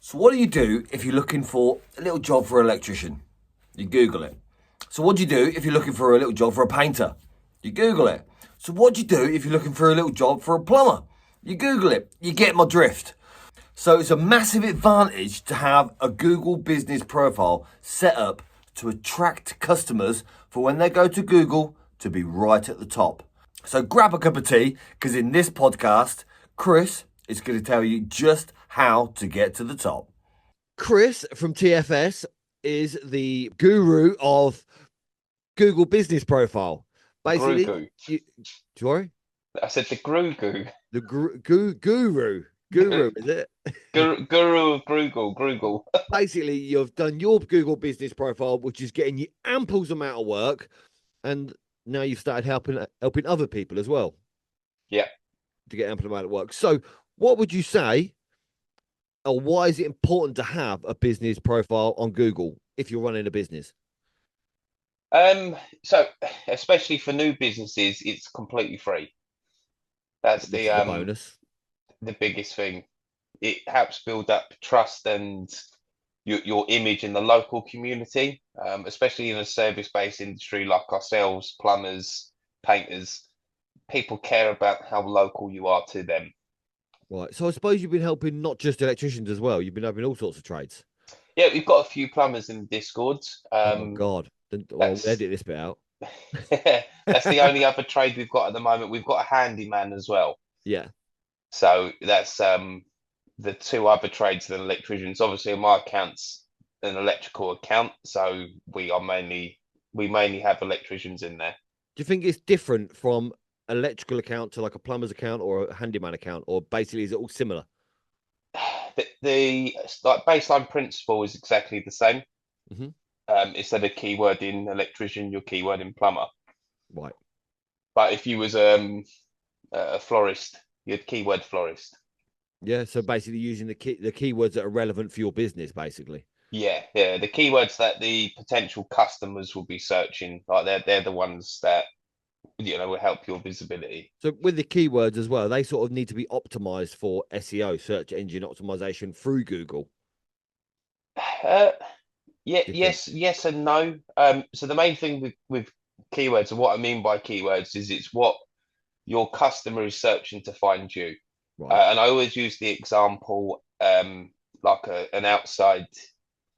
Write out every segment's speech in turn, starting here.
So what do you do if you're looking for a little job for an electrician? You Google it. So what do you do if you're looking for a little job for a painter? You Google it. So what do you do if you're looking for a little job for a plumber? You Google it. You get my drift. So it's a massive advantage to have a Google business profile set up to attract customers for when they go to Google to be right at the top. So grab a cup of tea because in this podcast, Chris is going to tell you just how to get to the top. Chris from TFS is the guru of Google Business Profile. Basically, sorry? I said the guru. The guru, is it? Guru of Google. Basically, you've done your Google Business Profile, which is getting you ample amount of work, and now you've started helping other people as well. Yeah, to get ample amount of work. So, what would you say, or why is it important to have a business profile on Google if you're running a business? So especially for new businesses, it's completely free. That's the bonus. The biggest thing. It helps build up trust and your image in the local community, especially in a service-based industry like ourselves, plumbers, painters. People care about how local you are to them. Right. So I suppose you've been helping not just electricians as well. You've been helping all sorts of trades. Yeah, we've got a few plumbers in the Discord. Oh God! I'll edit this bit out. That's the only other trade we've got at the moment. We've got a handyman as well. Yeah. So that's the two other trades than electricians. Obviously, on my account's an electrical account, so we mainly have electricians in there. Do you think it's different from electrical account to like a plumber's account or a handyman account, or basically is it all similar? The like baseline principle is exactly the same. Mm-hmm. Instead of keyword in electrician, your keyword in plumber. Right. But if you was a florist, you'd keyword florist. Yeah. So basically using the keywords that are relevant for your business, basically. Yeah. The keywords that the potential customers will be searching, like they're the ones that will help your visibility. So with the keywords as well, they sort of need to be optimized for SEO, search engine optimization through Google. Yes and no. So the main thing with keywords, and what I mean by keywords, is it's what your customer is searching to find you. Right. And I always use the example like an outside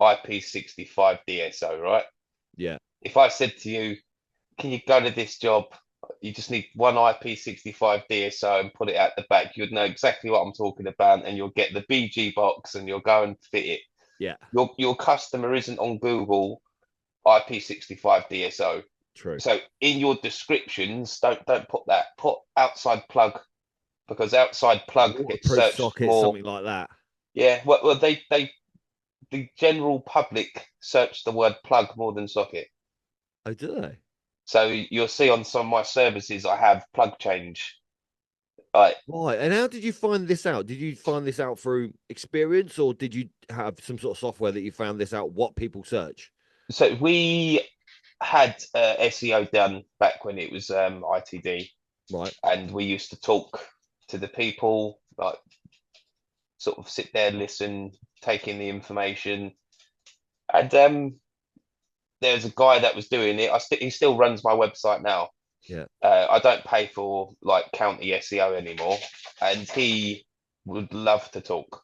IP65 DSO, right? Yeah. If I said to you, can you go to this job? You just need one IP65 DSO and put it at the back. You'd know exactly what I'm talking about, and you'll get the BG box and you'll go and fit it. Yeah. Your customer isn't on Google IP65 DSO. True. So in your descriptions, don't put that. Put outside plug, because outside plug gets searched socket, more. Something like that. Yeah. Well, the general public search the word plug more than socket. Oh, do they? So you'll see on some of my services, I have plug change. Right. And how did you find this out? Did you find this out through experience, or did you have some sort of software that you found this out, what people search? So we had SEO done back when it was ITD. Right. And we used to talk to the people, like sort of sit there, listen, take in the information. And there's a guy that was doing it. He still runs my website now. Yeah. I don't pay for like county SEO anymore, and he would love to talk.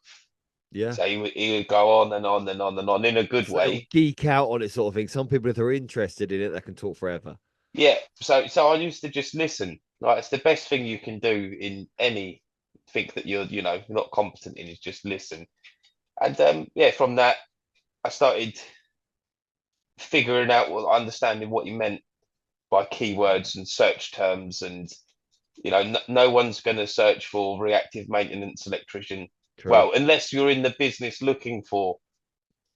Yeah. So he would go on and on and on and on in a good way. Geek out on it, sort of thing. Some people, if they're interested in it, they can talk forever. Yeah. So I used to just listen. Like, it's the best thing you can do in anything that you're not competent in, is just listen. And from that, I started figuring out, understanding what you meant by keywords and search terms. And no one's going to search for reactive maintenance electrician. True. Well, unless you're in the business looking for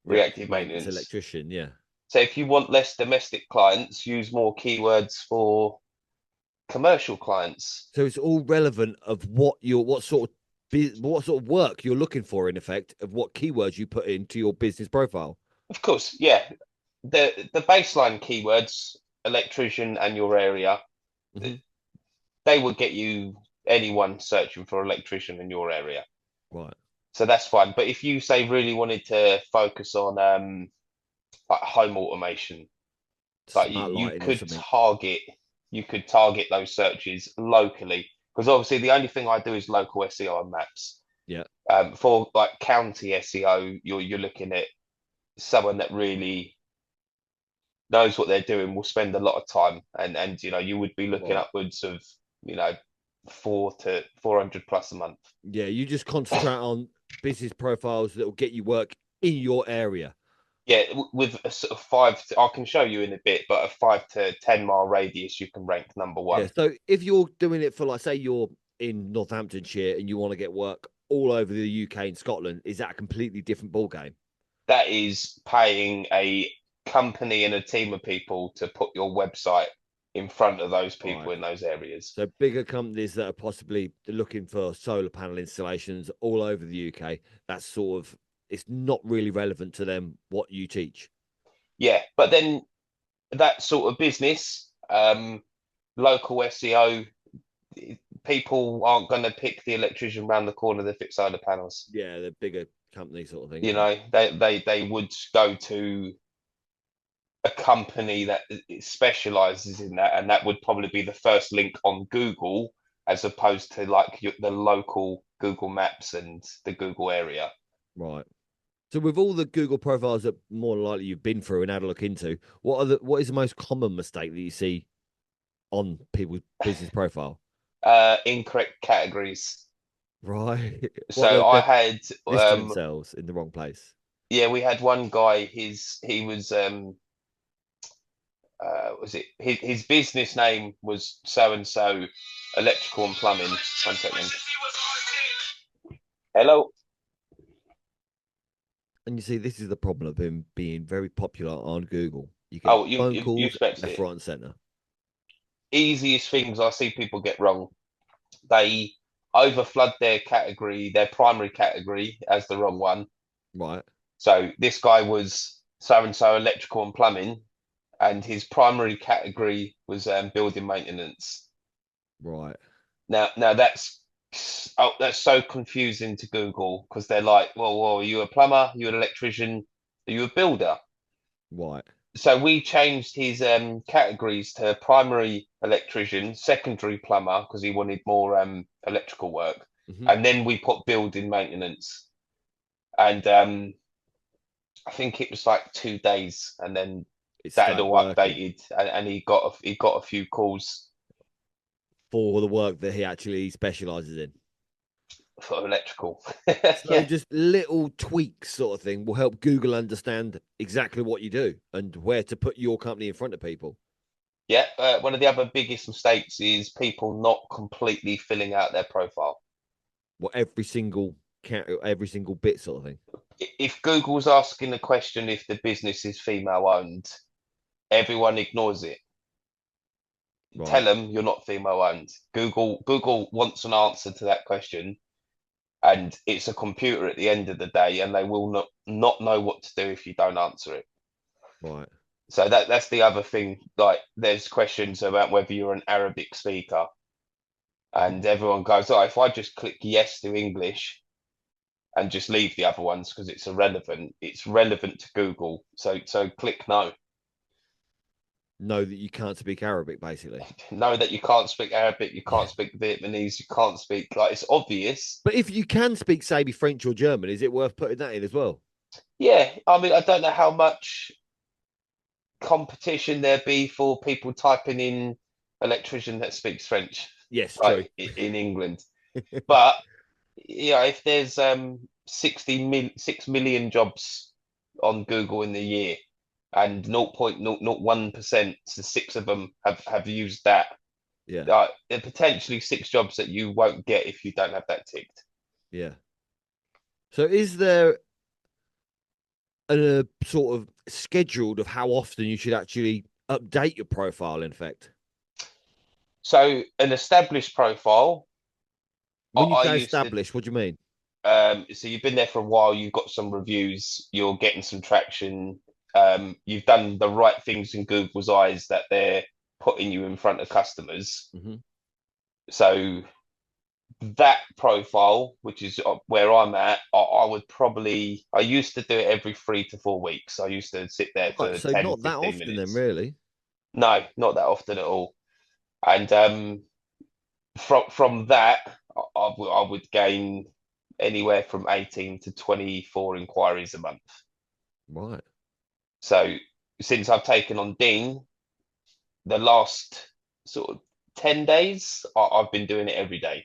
reactive maintenance electrician. Yeah. So if you want less domestic clients, use more keywords for commercial clients. So it's all relevant of what sort of work you're looking for, in effect, of what keywords you put into your business profile. Of course, yeah. The baseline keywords, electrician and your area, mm-hmm. They would get you anyone searching for electrician in your area. Right. So that's fine. But if you say really wanted to focus on like home automation, like Smart you lighting or could something. target those searches locally, because obviously the only thing I do is local SEO on maps. Yeah. For like county SEO, you're looking at someone that really knows what they're doing, will spend a lot of time, and you would be looking Right. upwards of 400 plus a month. Yeah. You just concentrate on business profiles that will get you work in your area. Yeah, with a sort of I can show you in a bit, but a 5 to 10 mile radius, you can rank number Yeah. one. So if you're doing it for, like, say you're in Northamptonshire and you want to get work all over the UK and Scotland, is that a completely different ball game? That is paying a company and a team of people to put your website in front of those people Right. in those areas. So bigger companies that are possibly looking for solar panel installations all over the UK, that's sort of, it's not really relevant to them what you teach. Yeah, but then that sort of business, local SEO, people aren't going to pick the electrician round the corner that fits solar panels. Yeah, the bigger company sort of thing, You isn't it? know, they would go to a company that specializes in that, and that would probably be the first link on Google as opposed to like the local Google Maps and the Google area. Right. So with all the Google profiles that more than likely you've been through and had a look into, what is the most common mistake that you see on people's business profile? Incorrect categories. Right. What So I they're had listing themselves in the wrong place. yeah, we had one guy, he was it his business name was so and so electrical and plumbing. 1 second. Hello. And you see, this is the problem of him being very popular on Google. You get Oh, you phone you, you calls expected left, it. right, and center. Easiest things I see people get wrong. They overflood their primary category as the wrong one. Right. So this guy was so and so electrical and plumbing, and his primary category was building maintenance. Right. Now that's so confusing to Google because they're like, well, are you a plumber? Are you an electrician? Are you a builder? Right. So we changed his categories to primary electrician, secondary plumber because he wanted more electrical work, Hmm. and then we put building maintenance. And I think it was like 2 days, and then It that had started all working updated, and he got a few calls for the work that he actually specializes in. for electrical. So Yeah, just little tweaks sort of thing will help Google understand exactly what you do and where to put your company in front of people. yeah. One of the other biggest mistakes is people not completely filling out their profile. What every single bit sort of thing. If Google's asking the question if the business is female owned, everyone ignores it. Tell Right. them you're not female owned. Google wants an answer to that question, and it's a computer at the end of the day, and they will not know what to do if you don't answer it. Right. So that's the other thing. Like, there's questions about whether you're an Arabic speaker, and everyone goes, "Oh, if I just click yes to English and just leave the other ones because it's irrelevant, it's relevant to Google. So click no. Know that you can't speak Arabic, basically. Know that you can't speak Arabic, you can't speak Vietnamese, you can't speak like it's obvious. But if you can speak, say, French or German, is it worth putting that in as well? Yeah, I mean, I don't know how much competition there be for people typing in electrician that speaks French, Yes, true. like in England. But yeah, if there's 6 million jobs on Google in the year, and 0.001%, so six of them have used that. Yeah. There are potentially six jobs that you won't get if you don't have that ticked. Yeah. So is there a sort of scheduled of how often you should actually update your profile, in fact? So an established profile, When you I say used to. established, what do you mean? So you've been there for a while, you've got some reviews, you're getting some traction. You've done the right things in Google's eyes that they're putting you in front of customers. Hmm. So that profile, which is where I'm at, I would probably, I used to do it every 3 to 4 weeks. I used to sit there Right, for so 10, not that 15 often then, minutes. really. No, not that often at all. And from that, I would gain anywhere from 18 to 24 inquiries a month. Right, So since I've taken on Dean, the last sort of 10 days, I've been doing it every day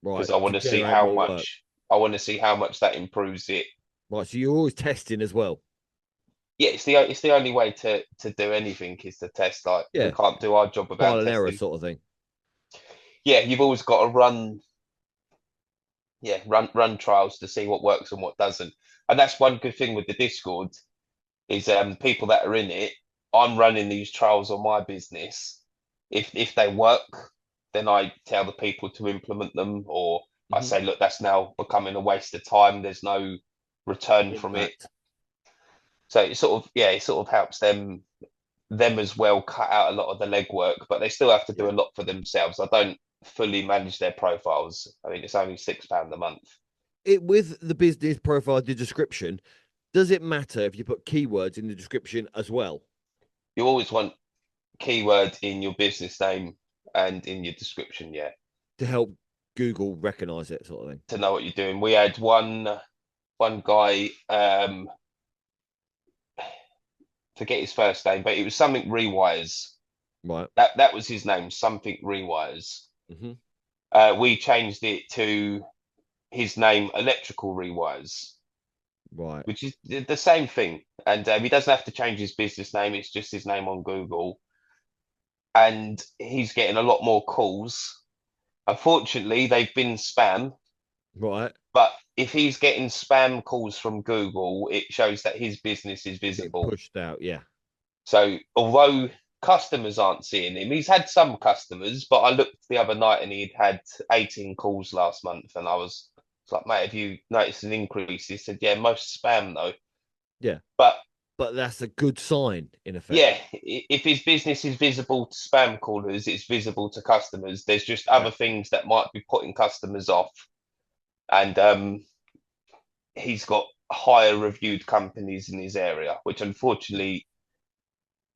because right. I To want to see generate how more work. much I want to see how much that improves it. Right, so you're always testing as well. Yeah, it's the only way to do anything is to test. Like we Yeah, can't do our job trial without and error testing. sort of thing. Yeah, you've always got to run, yeah, run trials to see what works and what doesn't. And that's one good thing with the Discord is people that are in it, I'm running these trials on my business. If they work, then I tell the people to implement them, or I Hmm. say, look, that's now becoming a waste of time. There's no return from it. Impact. So it sort of, yeah, it sort of helps them as well cut out a lot of the legwork, but they still have to do Yeah. a lot for themselves. I don't fully manage their profiles. I mean, it's only £6 a month. It with the business profile, the description. Does it matter if you put keywords in the description as well You always want keyword in your business name and in your description, yeah, to help Google recognize it, sort of thing? to know what you're doing. We had one guy, forget his first name, but it was something rewires. Right. That was his name, something rewires. Hmm. We changed it to his name, electrical rewires, Right. which is the same thing. And he doesn't have to change his business name; it's just his name on Google. And he's getting a lot more calls. Unfortunately, they've been spam. Right. But if he's getting spam calls from Google, it shows that his business is Getting visible. pushed out. Yeah. So although customers aren't seeing him, he's had some customers, but I looked the other night and he'd had 18 calls last month. And I was like, mate, have you noticed an increase? He said, yeah, most spam though. Yeah. But But that's a good sign, in effect. yeah, if his business is visible to spam callers, it's visible to customers. There's just Yeah. other things that might be putting customers off. And he's got higher reviewed companies in his area, which unfortunately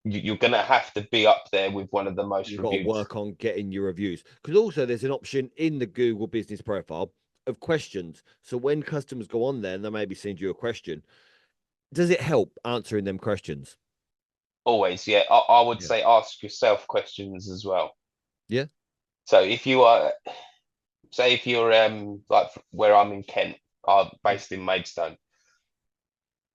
you're going to have to be up there with one of the most You've got to reviewed. work on getting your reviews. Because also there's an option in the Google business profile of questions. So when customers go on there and they maybe send you a question, does it help answering them questions? Always, yeah. I would Yeah. say ask yourself questions as well. Yeah. So if you are, say, if you're like where I'm in Kent, I'm based in Maidstone.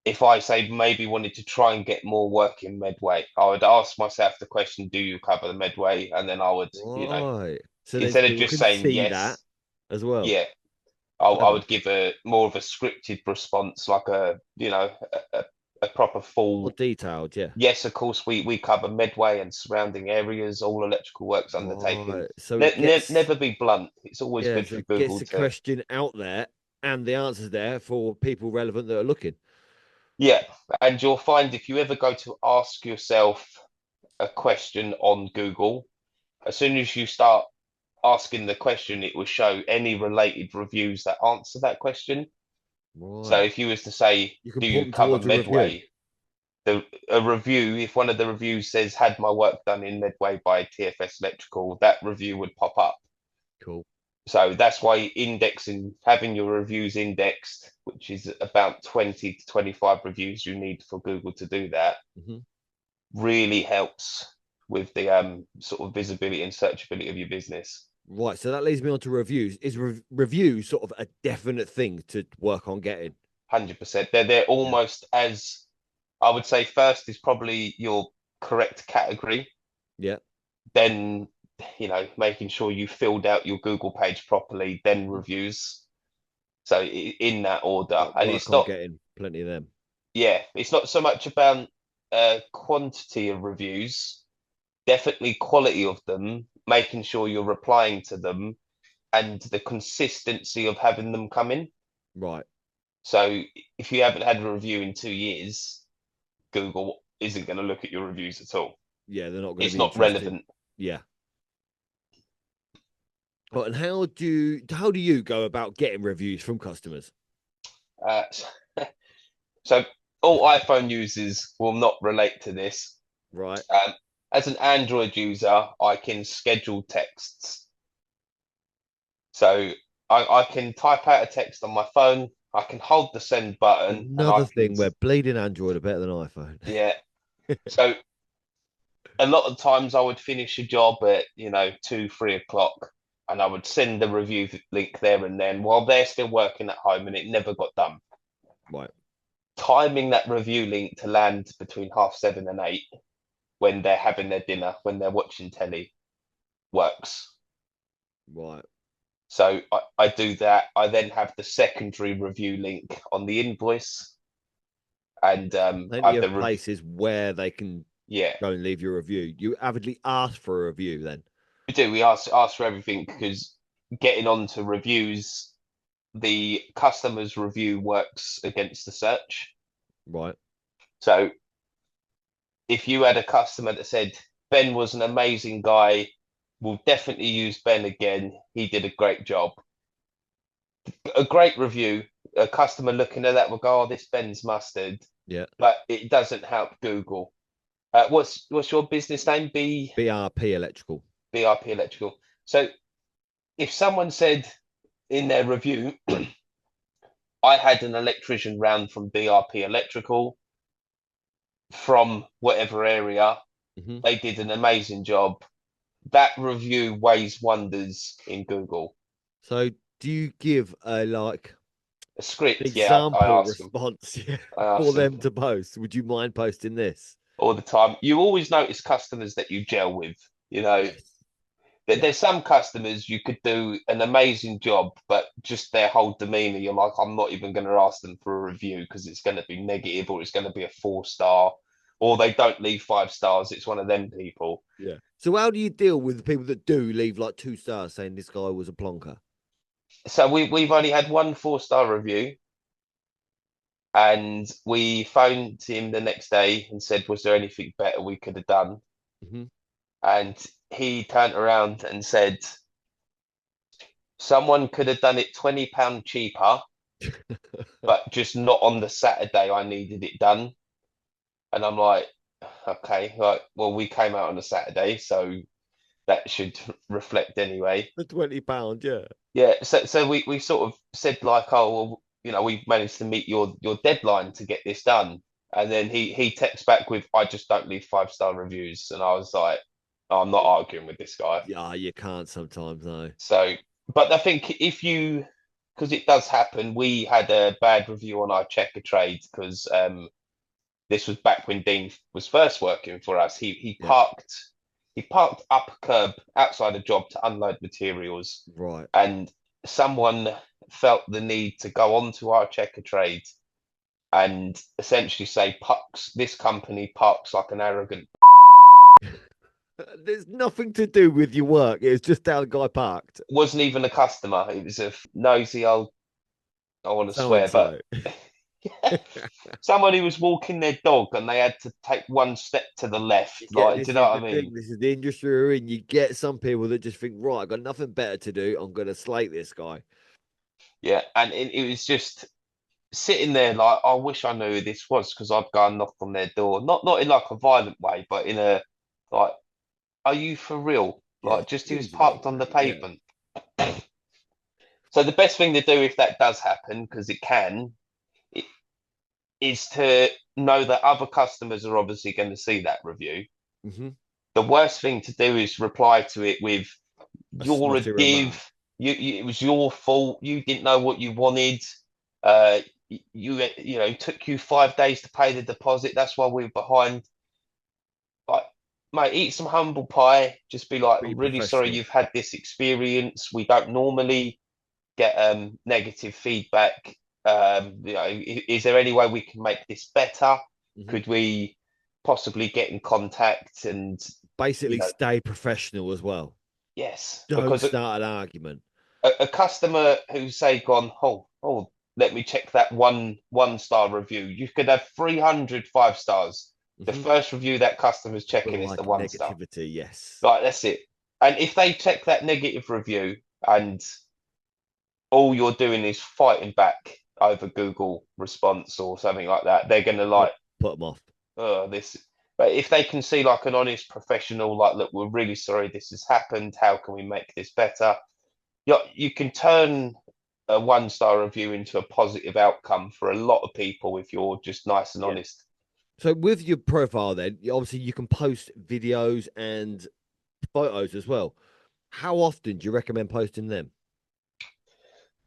If I say maybe wanted to try and get more work in Medway, I would ask myself the question, do you cover the Medway? And then I would, Right. So then instead of people just can saying see that yes, as well. yeah, I Clever. would give a more of a scripted response, like a proper More full detailed, yeah. yes. Of course, we cover Medway and surrounding areas, all electrical works undertaken. Right. So it gets, Never be blunt. It's always yeah, good so for it gets Google the to, question out there and the answers there for people relevant that are looking. yeah. And you'll find if you ever go to ask yourself a question on Google, as soon as you start asking the question, it will show any related reviews that answer that question. So Right. if you was to say, You can do point you them cover towards a review. Medway? A review, if one of the reviews says had my work done in Medway by TFS Electrical, that review would pop up. Cool. So that's why indexing, having your reviews indexed, which is about 20 to 25 reviews you need for Google to do that, Hmm. really helps with the sort of visibility and searchability of your business. Right. So that leads me on to reviews. Is review sort of a definite thing to work on getting? 100%. They're Yeah. almost as I would say first is probably your correct category, Yeah. then making sure you filled out your Google page properly, then Mhm. reviews. So in that order, But and work it's on not, getting plenty of them. yeah, it's not so much about quantity of reviews, definitely quality of them, making sure you're replying to them, and the consistency of having them come in. Right. So if you haven't had a review in 2 years, Google isn't going to look at your reviews at all. Yeah. They're not going to It's be not interested. relevant. Yeah. But and how do you go about getting reviews from customers? Uh, so all iPhone users will not relate to this. Right. As an Android user, I can schedule texts. So I can type out a text on my phone. I can hold the send button, and I Another can, thing where bleeding Android are better than iPhone. yeah. So a lot of times I would finish a job at 2, 3 o'clock, and I would send the review link there and then while they're still working at home, and it never got done. Right. Timing that review link to land between 7:30 and 8 when they're having their dinner, when they're watching telly, works. Right. So I do that. I then have the secondary review link on the invoice, and I Plenty have of places where they can yeah, go and leave your review. You avidly ask for a review then. we do. We ask for everything because getting onto reviews, the customer's review works against the search. Right. So if you had a customer that said Ben was an amazing guy, we'll definitely use Ben again. He did a great job. A great review, a customer looking at that will go, "Oh, this Ben's mustard," Yeah. but it doesn't help Google. What's your business name? BRP Electrical. BRP Electrical. So if someone said in their review, "I had an electrician round from BRP Electrical from whatever area. Mm-hmm. They did an amazing job," that review weighs wonders in Google. So do you give a A script, yeah, I example ask them. response I ask for them them to post? Would you mind posting this? all the time. You always notice customers that you gel with. Yes. Yeah. There's some customers you could do an amazing job, but just their whole demeanor, you're like, I'm not even going to ask them for a review because it's going to be negative, or it's going to be a 4-star, or they don't leave 5 stars. It's one of them people. Yeah. So how do you deal with the people that do leave like 2 stars saying this guy was a plonker? So we've only had one 4-star review, and we phoned him the next day and said, was there anything better we could have done? Mm-hmm. And he turned around and said, someone could have done it £20 cheaper, but just not on the Saturday I needed it done. And I'm like, okay, like, well, we came out on a Saturday, so that should reflect anyway. The £20, yeah. Yeah, so we sort of said like, oh, well, we managed to meet your deadline to get this done. And then he texts back with, I just don't leave 5-star reviews. And I was like, oh, I'm not arguing with this guy. Yeah, you can't sometimes, no. So, but I think because it does happen, we had a bad review on our checker trade because this was back when Dean was first working for us. He parked up a curb outside a job to unload materials. Right. And someone felt the need to go onto our checker trade and essentially say, this company parks like an arrogant. There's nothing to do with your work. It's just how the guy parked. Wasn't even a customer. It was a nosy old, I want to swear, but someone who was walking their dog and they had to take one step to the left. Like, do you know what I mean? This is the industry we're in. You get some people that just think, right, I've got nothing better to do. I'm going to slate this guy. Yeah, and it was just sitting there like, I wish I knew who this was because I'd go and knock on their door. Not in like a violent way, but in a like, are you for real? Like, just he was parked on the pavement. Yeah. So the best thing to do if that does happen, because it can, is to know that other customers are obviously going to see that review. Mm-hmm. The worst thing to do is reply to it with, "You're a div. It was your fault. You didn't know what you wanted. Took you 5 days to pay the deposit. That's why we're behind." Like, mate, eat some humble pie. Just be like, "I'm really sorry you've had this experience. We don't normally get negative feedback. Is there any way we can make this better? Mm-hmm. Could we possibly get in contact?" And basically stay professional as well. Yes. Don't start an argument. A customer who's say gone, oh, let me check that one star review. You could have 300 5-stars. Mm-hmm. The first review that customer's checking is the 1 star. Negativity, yes. Right, that's it. And if they check that negative review and all you're doing is fighting back over Google response or something like that, they're going to Yeah, like, put them off. oh, this. But if they can see like an honest professional, like, look, we're really sorry this has happened. How can we make this better? You can turn a 1-star review into a positive outcome for a lot of people if you're just nice and Yeah. honest. So with your profile, then obviously you can post videos and photos as well. How often do you recommend posting them?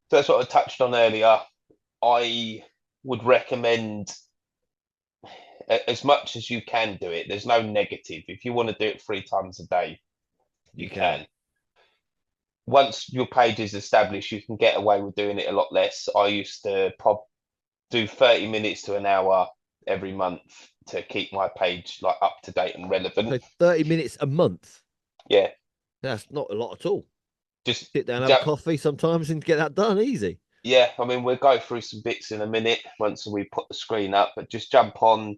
So that's what I touched on earlier. I would recommend as much as you can do it. There's no negative. If you want to do it 3 times a day, you can. Once your page is established, you can get away with doing it a lot less. I used to do 30 minutes to an hour every month to keep my page like up to date and relevant. So 30 minutes a month. Yeah. That's not a lot at all. Just Sit down, have a coffee sometimes and get that done easy. Yeah, I mean, we'll go through some bits in a minute once we put the screen up, but just jump on,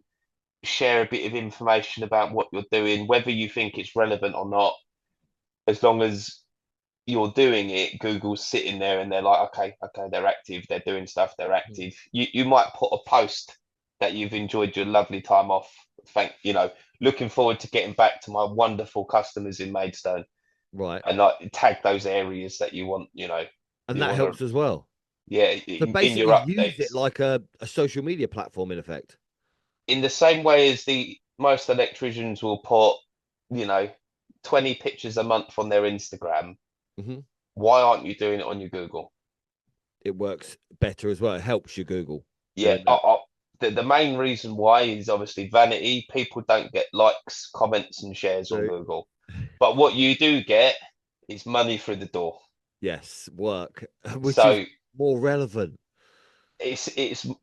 share a bit of information about what you're doing, whether you think it's relevant or not. As long as you're doing it, Google's sitting there and they're like, okay, they're active, they're doing stuff, they're active. You might put a post that you've enjoyed your lovely time off. Looking forward to getting back to my wonderful customers in Maidstone. Right. And like tag those areas that you want, And that helps as well. Yeah, So in basically your use updates. it like a social media platform in effect. In the same way as the most electricians will put, 20 pictures a month on their Instagram, why aren't you doing it on your Google? It works better as well. It helps you Google. Yeah, the main reason why is obviously vanity. People don't get likes, comments, and shares on Google. But what you do get is money through the door. Yes, work, which is more relevant. It's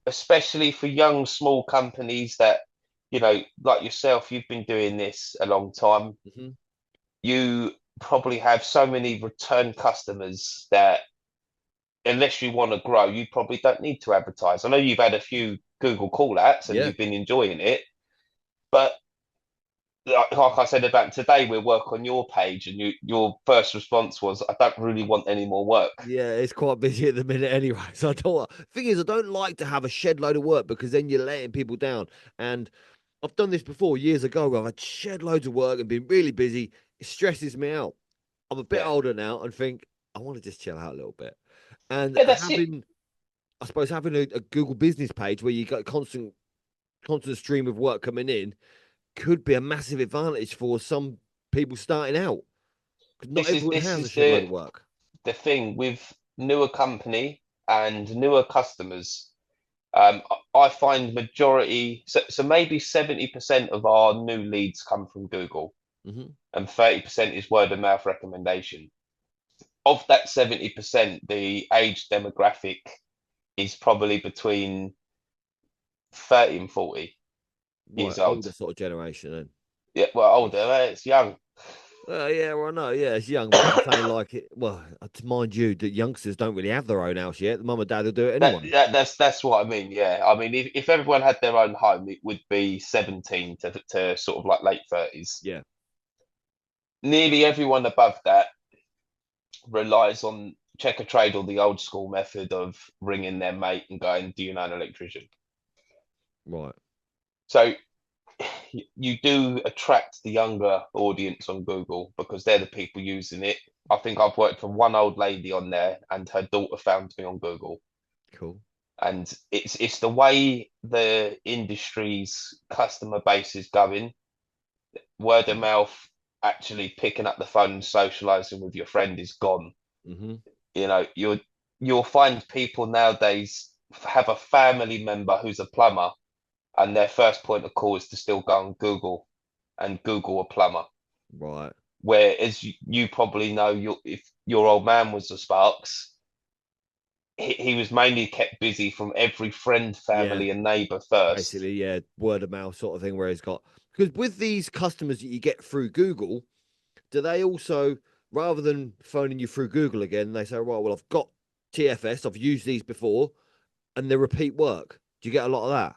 especially for young, small companies that, like yourself, you've been doing this a long time. You probably have so many return customers that unless you want to grow, you probably don't need to advertise. I know you've had a few Google call outs and you've been enjoying it, but like I said about today, we'll work on your page, and your first response was, "I don't really want any more work." Yeah, it's quite busy at the minute anyway. So I don't. Thing is, I don't like to have a shed load of work because then you're letting people down. And I've done this before years ago. Where I've had shed loads of work and been really busy. It stresses me out. I'm a bit older now and think I want to just chill out a little bit. And I suppose having a Google business page where you got constant stream of work coming in could be a massive advantage for some people starting out. Because not everyone has a shitload of work. The thing with newer company and newer customers, I find majority, so maybe 70% of our new leads come from Google, and 30% is word of mouth recommendation. Of that 70%, the age demographic is probably between 30 and 40 years old. Older sort of generation then. Yeah, well, older, it's young. Yeah, well, no, yeah, it's young, but I'm saying like it. Well, to mind you, that youngsters don't really have their own house yet. The mum and dad will do it anyway. That's what I mean. Yeah, I mean, if everyone had their own home, it would be 17 to sort of like late 30s. Yeah. Nearly everyone above that relies on check a trade or the old school method of ringing their mate and going, "Do you know an electrician?" Right. So you do attract the younger audience on Google because they're the people using it. I think I've worked for one old lady on there, and her daughter found me on Google. Cool. And it's the way the industry's customer base is going. Word of mouth, actually picking up the phone and socializing with your friend is gone. You'll find people nowadays have a family member who's a plumber, and their first point of call is to still go on Google and Google a plumber. Right. Whereas you probably know, if your old man was a Sparks, he was mainly kept busy from every friend, family, and neighbour first. Basically, yeah, word of mouth sort of thing where he's got. Because with these customers that you get through Google, do they also, rather than phoning you through Google again, they say, right, well, I've got TFS, I've used these before, and they repeat work. Do you get a lot of that?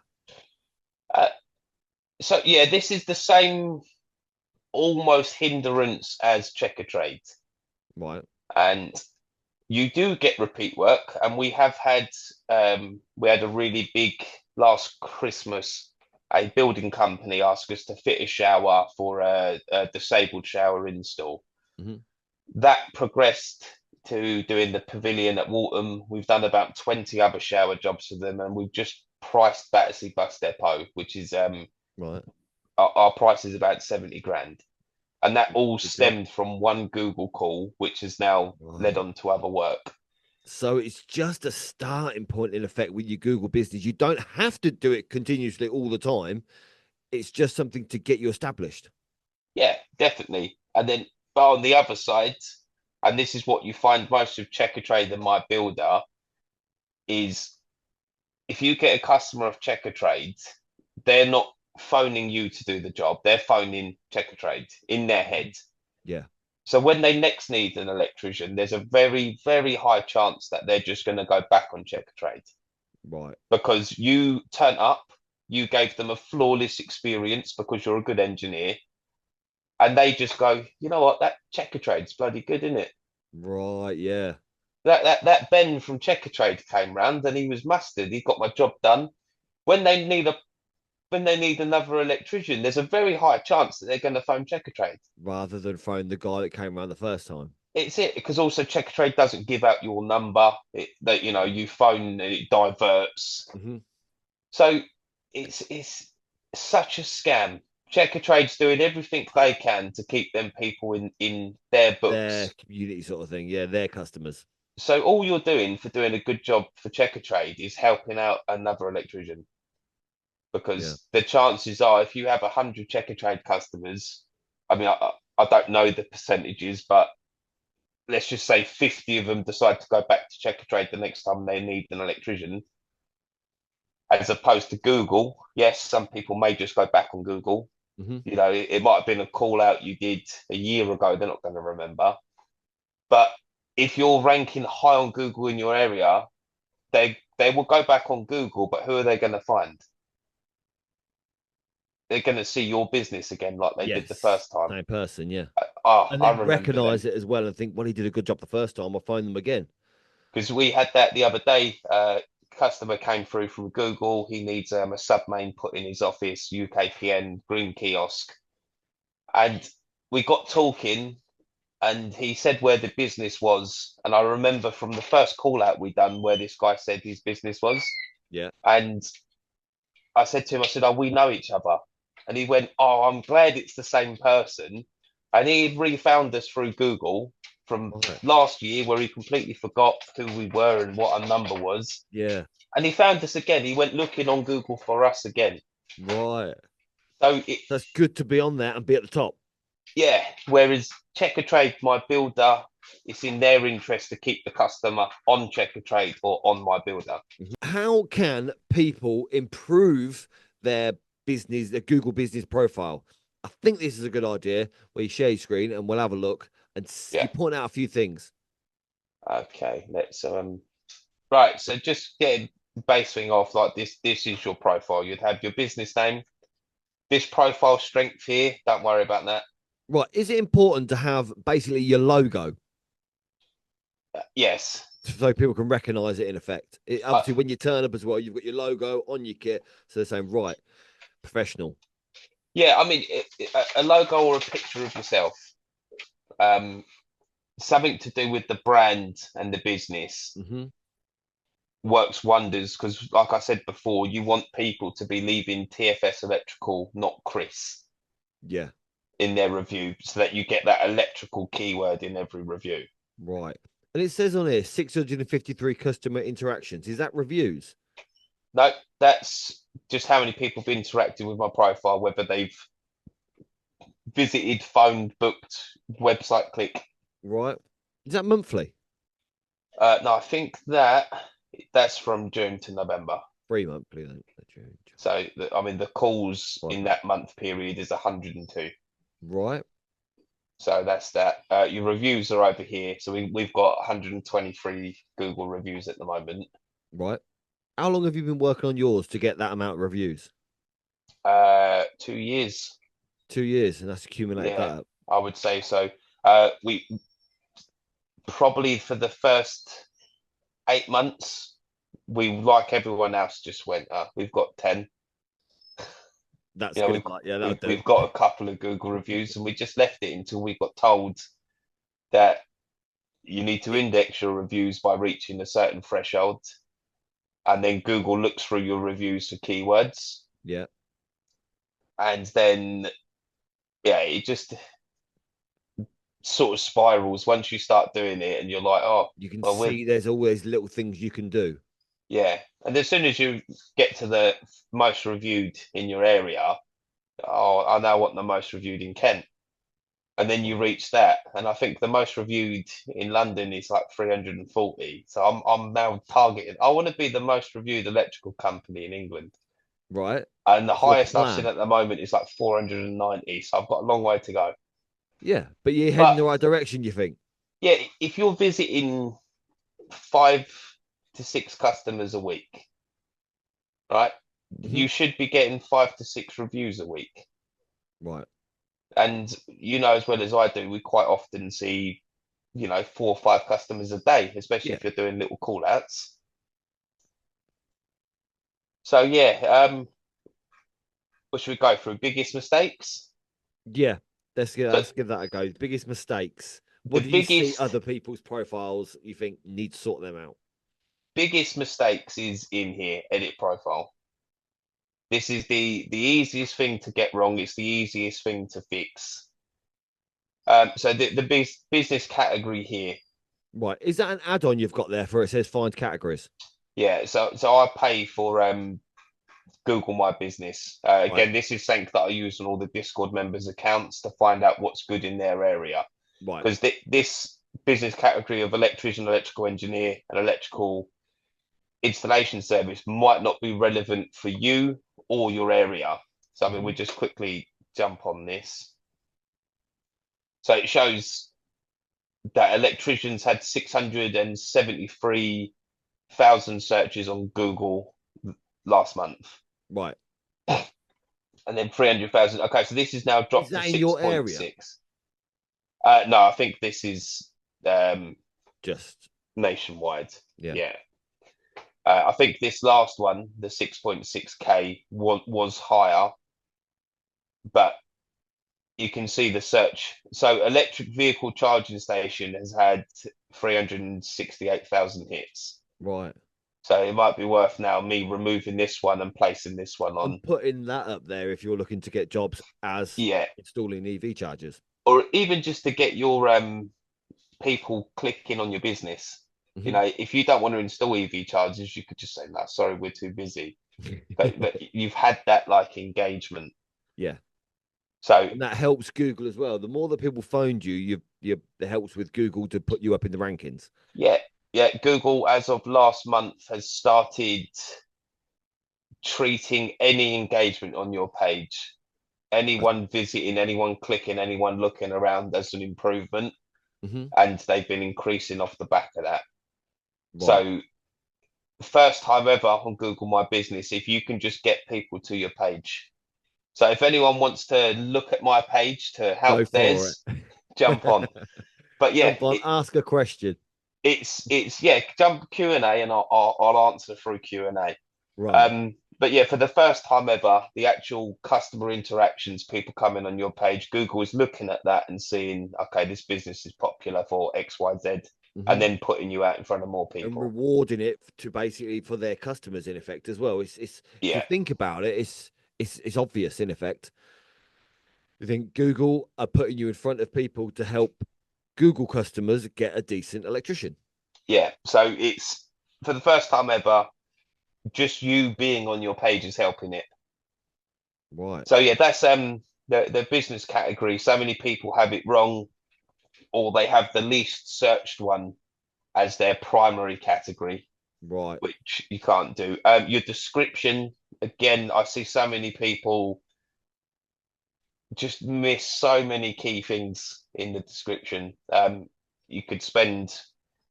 So yeah, this is the same almost hindrance as check a trade. Right. And you do get repeat work, and we have had we had a really big last Christmas. A building company asked us to fit a shower for a disabled shower install. Mhm. That progressed to doing the pavilion at Waltham. We've done about 20 other shower jobs for them, and we've just priced Battersea Bus Depot, which is Right. our price is about 70 grand. And that all Good job. stemmed from one Google call, which has now led Right. on to other work. So it's just a starting point in effect with your Google business. You don't have to do it continuously all the time. It's just something to get you established. Yeah, definitely. And then, but on the other side, and this is what you find most of Checker Trade and My Builder, is if you get a customer of Checker Trade, they're not phoning you to do the job, they're phoning Checker Trade in their head. Yeah. So when they next need an electrician, there's a very, very high chance that they're just going to go back on Checker Trade Right. because you turn up, you gave them a flawless experience because you're a good engineer, and they just go, you know what, that Checker Trade's bloody good, isn't it? Right. Yeah. That Ben from Checker Trade came round and he was mustard. He got my job done. When they need a when they need another electrician, there's a very high chance that they're going to phone Checker Trade. Rather than phone the guy that came around the first time. It's it because also Checker Trade doesn't give out your number. That you know you phone and it diverts. Mm-hmm. So it's such a scam. Checker Trade's doing everything they can to keep them people in their Their books. community sort of thing. Yeah. Their customers. So all you're doing for doing a good job for Checker Trade is helping out another electrician. Yeah. Because the chances are, if you have 100 Checker Trade customers, I mean, I don't know the percentages, but let's just say 50 of them decide to go back to Checker Trade the next time they need an electrician, as opposed to Google. Yes, some people may just go back on Google. Mm-hmm. You know, it might have been a call out you did a year ago, they're not going to remember. But if you're ranking high on Google in your area, they will go back on Google, but who are they going to find? They're going to see your business again like they did the Yes. first time. Same person. Yeah. Oh, And I then remember them recognize it as well and think, well, he did a good job the first time. I'll phone them again. because we had that the other day. Customer came through from Google. He needs a submain put in his office, UKPN, green kiosk. And we got talking and he said where the business was. And I remember from the first call out we done where this guy said his business was. Yeah. And I said to him, I said, oh, we know each other. And he went, oh, I'm glad it's the same person. And he refound us through Google from Right. last year where he completely forgot who we were and what our number was. Yeah. And he found us again. He went looking on Google for us again. Right. So That's good to be on there and be at the top. yeah, whereas Checker Trade, My Builder, it's in their interest to keep the customer on Checker Trade or on My Builder. How can people improve their business, their Google business profile? I think this is a good idea where you share your screen and we'll have a look and Yeah. you point out a few things. Okay, let's right. So just getting base thing off like this. This is your profile. You'd have your business name. This profile strength here. Don't worry about that. Right. Is it important to have basically your logo Yes. so people can recognize it in effect? Obviously, when you turn up as well, you've got your logo on your kit. So they're saying, right, professional. Yeah. I mean, a logo or a picture of yourself. Something to do with the brand and the business Mm-hmm. works wonders because, like I said before, you want people to be leaving TFS Electrical, not Chris, Yeah. in their review, so that you get that electrical keyword in every review. Right. And it says on here 653 customer interactions. Is that reviews? No, that's just how many people have interacted with my profile, whether they've visited, phoned, booked, website click. Right. Is that monthly? No, I think that's from June to November. 3 monthly then. So, I mean, the calls Right. in that month period is 102. Right. So that's that. Your reviews are over here. So we've got 123 Google reviews at the moment. Right. How long have you been working on yours to get that amount of reviews? 2 years. 2 years, and that's accumulated Yeah, that up. I would say so. We probably for the first 8 months, we, like everyone else, just went, we've got 10. That's You know, good. Like, yeah, that'll do. we've got a couple of Google reviews, and we just left it until we got told that you need to index your reviews by reaching a certain threshold, and then Google looks through your reviews for keywords, Yeah. and then it just sort of spirals once you start doing it, and you're like, oh, You can well, see there's always little things you can do. yeah. And as soon as you get to the most reviewed in your area, oh, I now want the most reviewed in Kent. And then you reach that. And I think the most reviewed in London is like 340. So I'm now targeted. I want to be the most reviewed electrical company in England. Right. And the That's your highest I've seen plan. at the moment is like 490. So I've got a long way to go. Yeah, but you're heading But in the right direction, you think? yeah, if you're visiting 5 to 6 customers a week, right? Hmm. You should be getting 5 to 6 reviews a week. Right. And you know as well as I do, we quite often see, 4 or 5 customers a day, especially Yeah. if you're doing little call outs. So yeah, what should we go through? Biggest mistakes? Yeah. So Let's give that a go. Biggest mistakes. the What do you see biggest other people's profiles you think need to sort them out? biggest mistakes is in here, edit profile. This is the easiest thing to get wrong. It's the easiest thing to fix. So the business category here. Right. Is that an add-on you've got there for it says find categories? Yeah, so I pay for Google My Business. Right. Again, this is something that I use on all the Discord members' accounts to find out what's good in their area. Right. Because this business category of electrician, electrical engineer, and electrical installation service might not be relevant for you or your area. So, I mean, we just quickly jump on this. So it shows that electricians had 673,000 searches on Google last month. Right. And then 300,000. Okay, so this is now Is dropped to that in your area? 6.6. No, I think this is Just nationwide. yeah. Yeah. I think this last one, the 6.6K, was higher, but you can see the search. So electric vehicle charging station has had 368,000 hits. Right. So it might be worth now me removing this one and placing this one I'm on. putting that up there if you're looking to get jobs as Yeah. installing EV chargers. Or even just to get your people clicking on your business. You know, if you don't want to install EV chargers, you could just say, no, sorry, we're too busy. But you've had that like engagement. Yeah. So And that helps Google as well. The more that people phoned you, it helps with Google to put you up in the rankings. yeah, Google as of last month has started treating any engagement on your page, anyone visiting, anyone clicking, anyone looking around as an improvement. And they've been increasing off the back of that. Right. So first time ever on Google My Business, if you can just get people to your page. So if anyone wants to look at my page to Go help for theirs, it. jump on. But yeah, Jump on, ask a question. it's jump Q&A and I'll answer through Q&A. Right. But yeah, for the first time ever, the actual customer interactions, people coming on your page, Google is looking at that and seeing, okay, this business is popular for X, Y, Z, and then putting you out in front of more And people. rewarding it to basically for their customers in effect as well. It's if you think about it, it's obvious in effect. You think Google are putting you in front of people to help Google customers get a decent electrician. Yeah. So it's for the first time ever, just you being on your page is helping it. Right. So yeah, that's the business category. So many people have it wrong, or they have the least searched one as their primary category. Right. Which you can't do. Your description, again, I see so many people just miss so many key things in the description. You could spend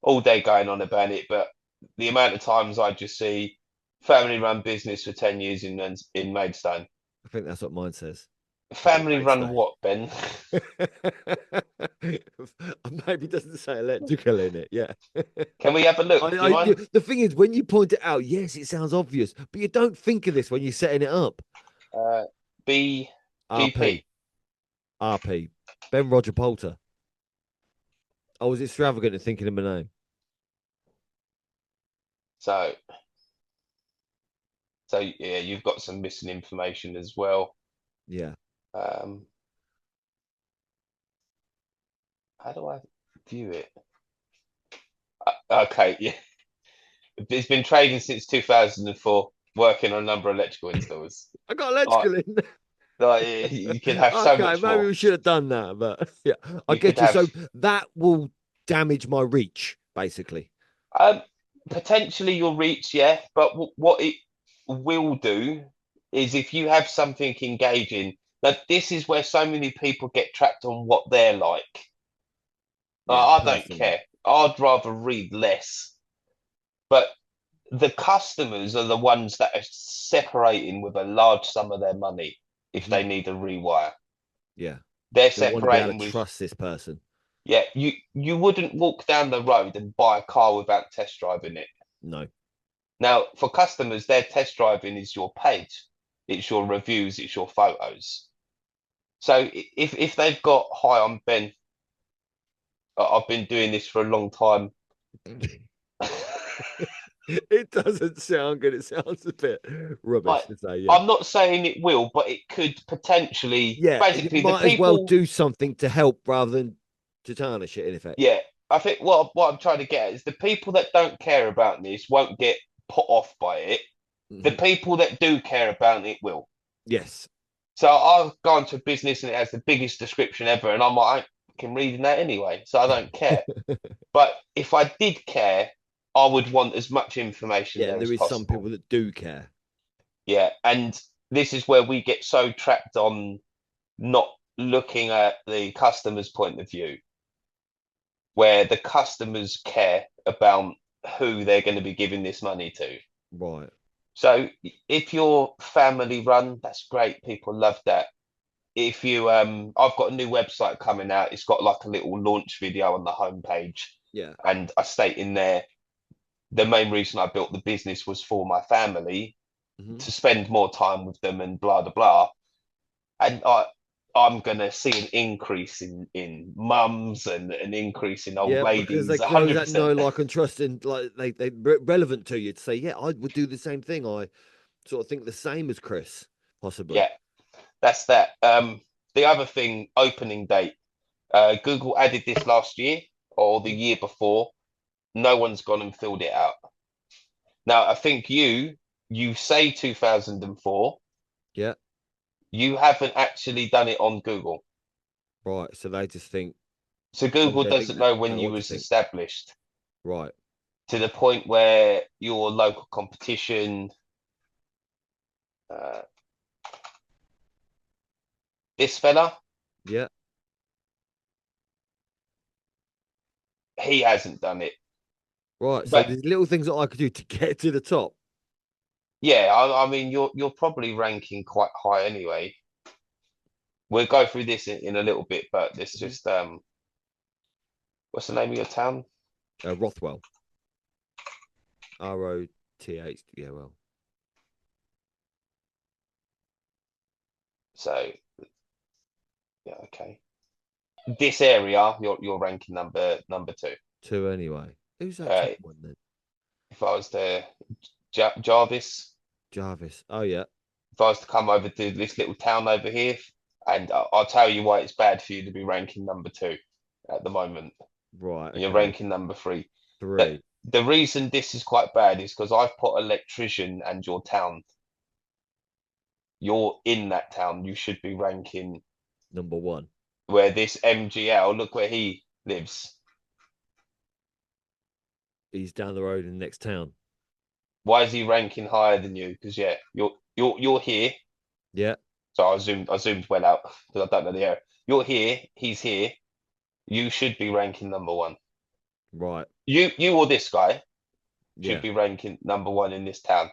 all day going on about it, but the amount of times I just see family run business for 10 years in Maidstone. I think that's what mine says. Family they run say. what, Ben? Maybe it doesn't say electrical in it. Yeah. Can we have a look? Do you mind? The thing is, when you point it out, yes, it sounds obvious, but you don't think of this when you're setting it up. BGP. RP. Ben Roger Polter. I was extravagant in thinking of my name. So yeah, you've got some missing information as well. Yeah. How do I view it? Okay, yeah. It's been trading since 2004, working on a number of electrical installs. I got Like, electrical in. you could have so Okay, much maybe more. we should have done that, but yeah, I You could get you. So have that will damage my reach, basically. potentially your reach, yeah, but what it will do is if you have something engaging, that this is where so many people get trapped on what they're like. Yeah, I don't personally. care. I'd rather read less. But the customers are the ones that are separating with a large sum of their money if Mhm. they need a rewire. Yeah, They're they want to be able separating to with, trust this person. yeah, you wouldn't walk down the road and buy a car without test driving it. No. Now, for customers, their test driving is your page, it's your reviews, it's your photos. So if they've got, hi, I'm Ben, I've been doing this for a long time. It doesn't sound good. It sounds a bit rubbish to say. Yeah. I'm not saying it will, but it could potentially, Yeah, you basically, the might as well people. do something to help rather than to tarnish it, in effect. Yeah, I think what I'm trying to get at is the people that don't care about this won't get put off by it. The Mhm. people that do care about it will. Yes. So I've gone to a business and it has the biggest description ever, and I'm like, I can read that anyway, so I don't care. But if I did care, I would want as much information Yeah, there as there is some possible. people that do care. Yeah, and this is where we get so trapped on not looking at the customer's point of view, where the customers care about who they're going to be giving this money to. Right. So if you're family run, that's great. People love that. If you I've got a new website coming out. It's got like a little launch video on the homepage. Yeah. And I state in there the main reason I built the business was for my family Mhm. to spend more time with them and blah blah blah. And I'm gonna see an increase in mums and an increase in old Yeah, because they ladies, grow that 100%. know, like, and trust, and like they relevant to you to say, yeah, I would do the same thing. I sort of think the same as Chris, possibly. Yeah, that's that. The other thing, opening date. Google added this last year or the year before. No one's gone and filled it out. Now, I think you say 2004. Yeah. You haven't actually done it on Google. Right. So they just think, So or Google they think doesn't that know they don't when know you what to was think. established Right. to the point where your local competition, uh, this fella, Yeah. he hasn't done it. Right. So But there's little things that I could do to get to the top. yeah, I mean, you're probably ranking quite high anyway. We'll go through this in a little bit, but this Mhm. just what's the name of your town? Rothwell. ROTH. Yeah. Well. So yeah, okay. This area, you're ranking number two. Two anyway. Who's that Uh, top one then? if I was to Jarvis, Jarvis. Oh yeah. if I was to come over to this little town over here, and I'll tell you why it's bad for you to be ranking number two at the moment. Right. And you're Okay. ranking number three. Three. The reason this is quite bad is because I've put electrician and your town. You're in that town. You should be ranking Number one. where this MGL, look where he lives. He's down the road in the next town. Why is he ranking higher than you? Because yeah, you're here. Yeah. So I zoomed well out because I don't know the area. You're here, he's here. You should be ranking number one. Right. You or this guy should Yeah. be ranking number one in this town.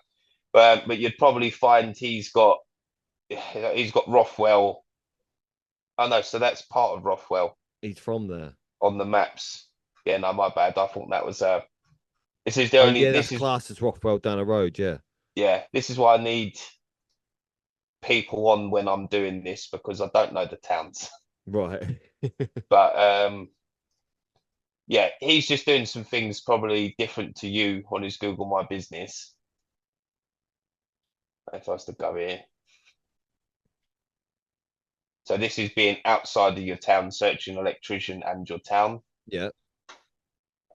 But you'd probably find he's got Rothwell. Oh no, so that's part of Rothwell He's from there. on the maps. Yeah, no, my bad. I thought that was this is the Oh only yeah, that's this is classed as Rothwell down the road. Yeah. yeah, this is why I need people on when I'm doing this because I don't know the towns. Right. But yeah, he's just doing some things probably different to you on his Google My Business. If I was to go here. So this is being outside of your town, searching electrician and your town, Yeah.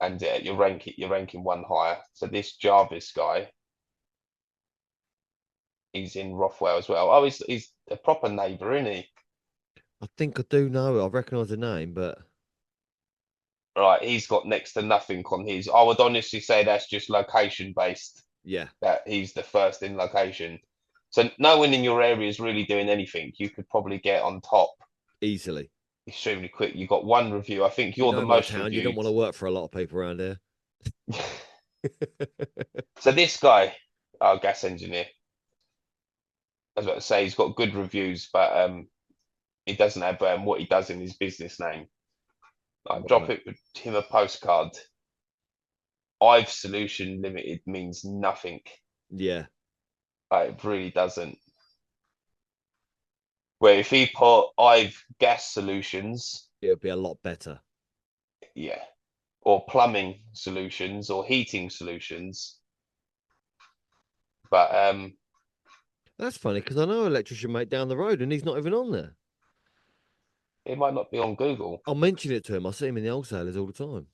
and you're ranking one higher. So this Jarvis guy, he's in Rothwell as well. Oh, he's a proper neighbour, isn't he? I think I do know it. I recognise the name, but Right, he's got next to nothing on his. I would honestly say that's just location based. yeah, That he's the first in location. So no one in your area is really doing anything. You could probably get on top easily. extremely quick. You got one review. I think You you're the know my most town. You don't reviewed. want to work for a lot of people around here. So this guy, our gas engineer, I was about to say he's got good reviews, but he doesn't have what he does in his business name. I drop Right. him a postcard. I've Solution Limited means nothing. Yeah. It really doesn't. Where if he put I've Gas Solutions, It would be a lot better. yeah, or plumbing solutions or heating solutions. But That's funny because I know an electrician mate down the road and he's not even on there. it might not be on Google. I'll mention it to him. I see him in the wholesalers all the time.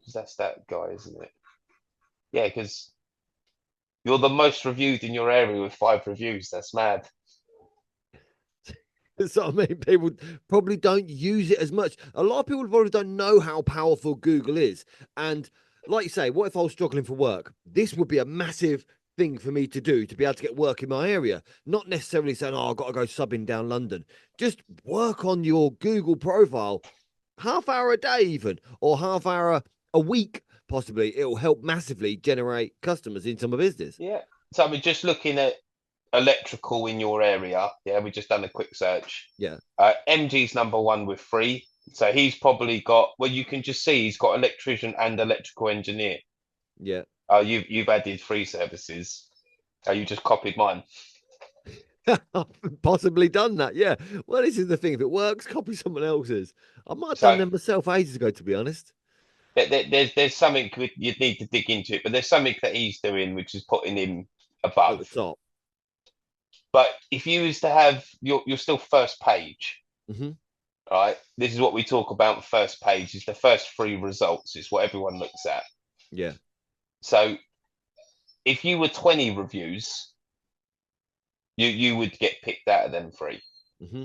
'Cause that's that guy, isn't it? Yeah, because you're the most reviewed in your area with 5 reviews. That's mad. So I mean, people probably don't use it as much. A lot of people probably don't know how powerful Google is. And like you say, what if I was struggling for work? This would be a massive thing for me to do to be able to get work in my area. Not necessarily saying, oh, I've got to go subbing down London. Just work on your Google profile, half hour a day, even, or half hour a week, possibly. It will help massively generate customers into my business. Yeah. So I mean, just looking at electrical in your area. Yeah, we just done a quick search. Yeah. MG's number one with 3. So he's probably got. Well, you can just see he's got electrician and electrical engineer. Yeah. You've added 3 services. You just copied mine. I've possibly done that. Yeah. Well, this is the thing. If it works, copy someone else's. I might have So done them myself ages ago, to be honest. there's something you'd need to dig into it, but there's something that he's doing which is putting him At the above. top. But if you was to have you're still first page, Mm-hmm. right? This is what we talk about. First page is the first 3 results. It's what everyone looks at. Yeah. So if you were 20 reviews, you would get picked out of them 3. Mm-hmm.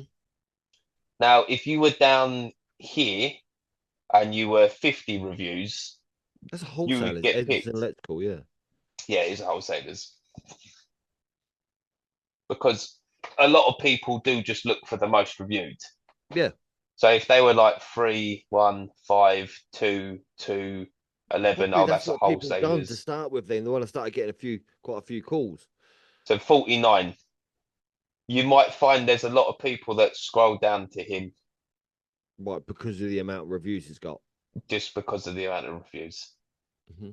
Now, if you were down here and you were 50 reviews, That's a you would wholesaler. get Edison picked. Electrical. Yeah. Yeah, it's a wholesalers. Because a lot of people do just look for the most reviewed. Yeah. So if they were like 3, 1, 5, 2, 2, 11, Probably that's a what people done to wholesalers. start with. Then when I started getting quite a few calls. So 49. You might find there's a lot of people that scroll down to him Right, because of the amount of reviews he's got. just because of the amount of reviews. Mm-hmm.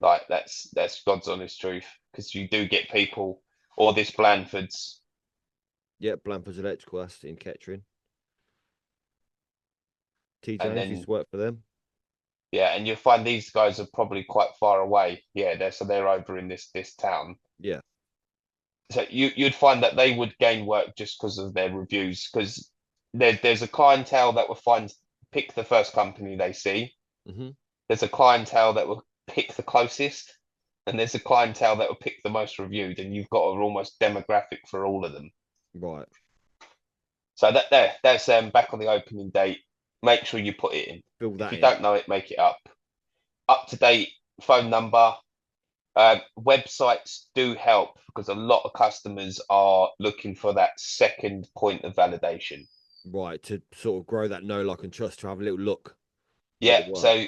Like that's God's honest truth. Because you do get people, or this Blandford's. Yeah, Blandford's Electrical. That's in Kettering. TJ And used then to work for them. yeah, and you'll find these guys are probably quite far away. Yeah, they're over in this town. Yeah. So you'd find that they would gain work just because of their reviews. Because there's a clientele that will pick the first company they see. Mm-hmm. There's a clientele that will pick the closest, and there's a clientele that will pick the most reviewed, and you've got an almost demographic for all of them. Right. So that's back on the opening date. Make sure you put it in. Fill If that you in. don't know it, make it up. Up to date phone number. Websites do help because a lot of customers are looking for that second point of validation. Right, to sort of grow that know, like, and trust, to have a little look. Yeah, so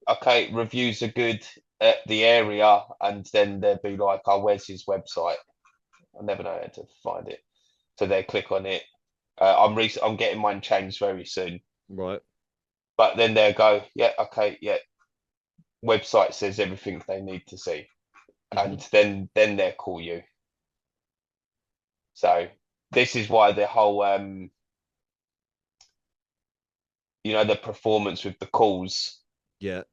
okay, reviews are good at the area, and then they'd be like, "Oh, where's his website?" I never know how to find it. so they click on it. I'm getting mine changed very soon. Right. But then they'll go, yeah, okay, yeah. Website says everything they need to see, and then they'll call you. So this is why the whole the performance with the calls, Yeah.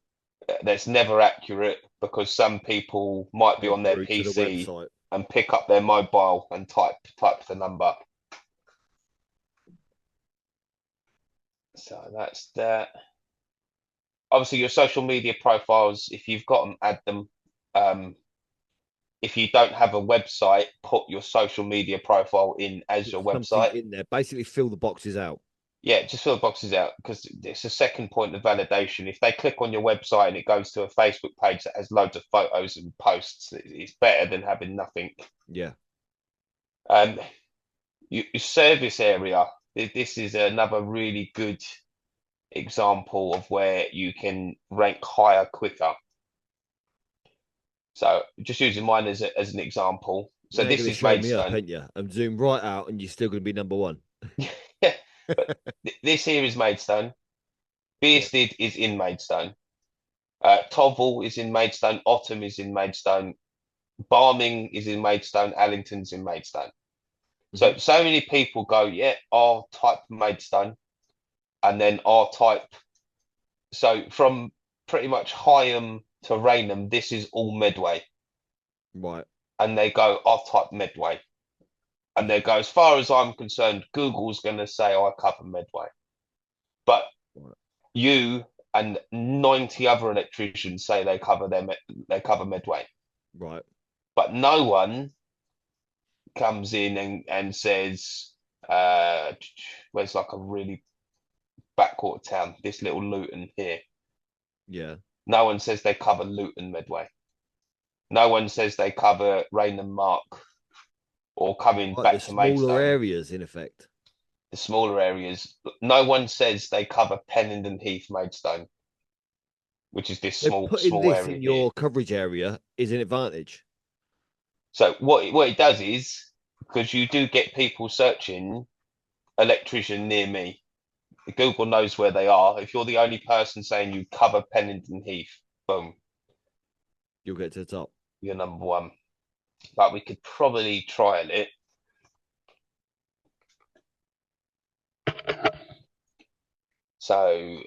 that's never accurate, because some people might be Go on their through to the PC website. and pick up their mobile and type the number. So that's that. Obviously, your social media profiles, if you've got them, add them. If you don't have a website, put your social media profile in as your Something website. in there. Basically fill the boxes out. Yeah, just fill the boxes out, because it's a second point of validation. If they click on your website and it goes to a Facebook page that has loads of photos and posts, it's better than having nothing. Yeah. Your service area, this is another really good example of where you can rank higher quicker. So just using mine as an example. So Now this you're is showing me up, Maidstone. ain't you? And zoom right out, and you're still going to be number one. Yeah, but this here is Maidstone. Bearsted is in Maidstone. Tovel is in Maidstone. Ottam is in Maidstone. Barming is in Maidstone. Allington's in Maidstone. So many people go, yeah, I'll type Maidstone, and then I'll type. So from pretty much Higham to Rainham, this is all Medway. Right. And they go, I'll type Medway. And they go, as far as I'm concerned, Google's going to say I cover Medway. But you and 90 other electricians say they cover Medway. Right. But no one comes in and says, where's like a really backwater town, this little Luton here. Yeah. No one says they cover Luton Medway. No one says they cover Rainham Mark, or coming Like back the to smaller Maidstone. areas, in effect. The smaller areas. No one says they cover Pennington Heath Maidstone, which is this So putting small this area in here. your coverage area is an advantage. So what it does is, because you do get people searching electrician near me, Google knows where they are. If you're the only person saying you cover Pennington Heath, boom, You'll get to the top. you're number one. But we could probably trial it. So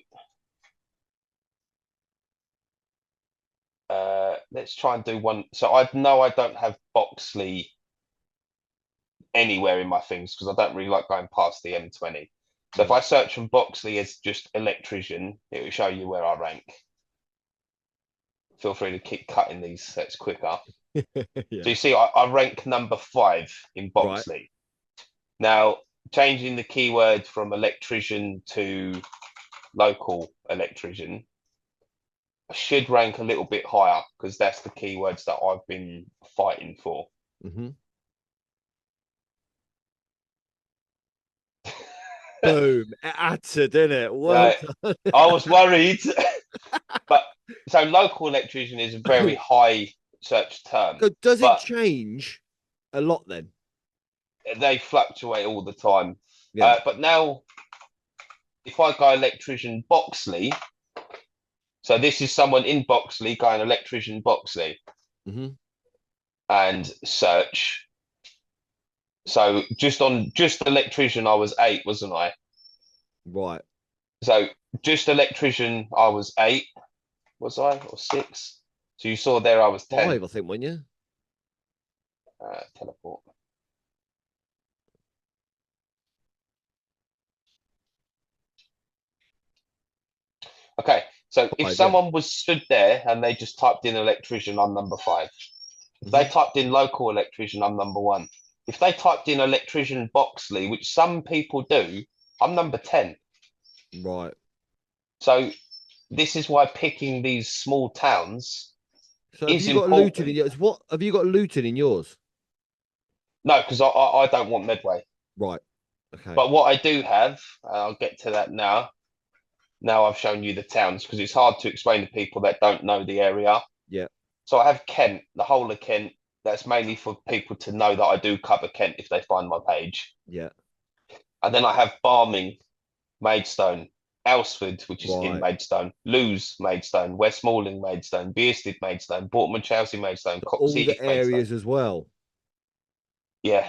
let's try and do one. So I know I don't have Boxley anywhere in my things, because I don't really like going past the M20. So if I search from Boxley as just electrician, it will show you where I rank. Feel free to keep cutting these so it's quicker. Yeah. So you see, I rank number 5 in Boxley. Right. Now, changing the keyword from electrician to local electrician, I should rank a little bit higher, because that's the keywords that I've been fighting for. Boom. It answered, didn't it? Well done. I was worried. But so local electrician is a very high search term. So does it but change a lot then? they fluctuate all the time. Yeah. But now, if I go electrician Boxley, so this is someone in Boxley going electrician Boxley, and search. So just electrician, I was 8, wasn't I? Right. So just electrician, I was 8, was I, or 6? So you saw there I was 10. 5, I think, weren't you? Teleport. Okay, so if 5, someone was stood there and they just typed in electrician, I'm number 5. If they typed in local electrician, I'm number 1. If they typed in electrician Boxley, which some people do, I'm number 10. Right. So this is why picking these small towns So have is you got important. Luton in yours? What have you got Luton in yours? No, because I don't want Medway. Right. Okay. But what I do have, I'll get to that now. Now I've shown you the towns, because it's hard to explain to people that don't know the area. Yeah. So I have Kent, the whole of Kent, That's mainly for people to know that I do cover Kent if they find my page. Yeah. And then I have Barming, Maidstone, Alresford, which is in Right. Maidstone, Lewes, Maidstone, West Malling, Maidstone, Bearsted, Maidstone, Portman, Chelsea, Maidstone, All the Coxheath, Maidstone. areas as well. Yeah,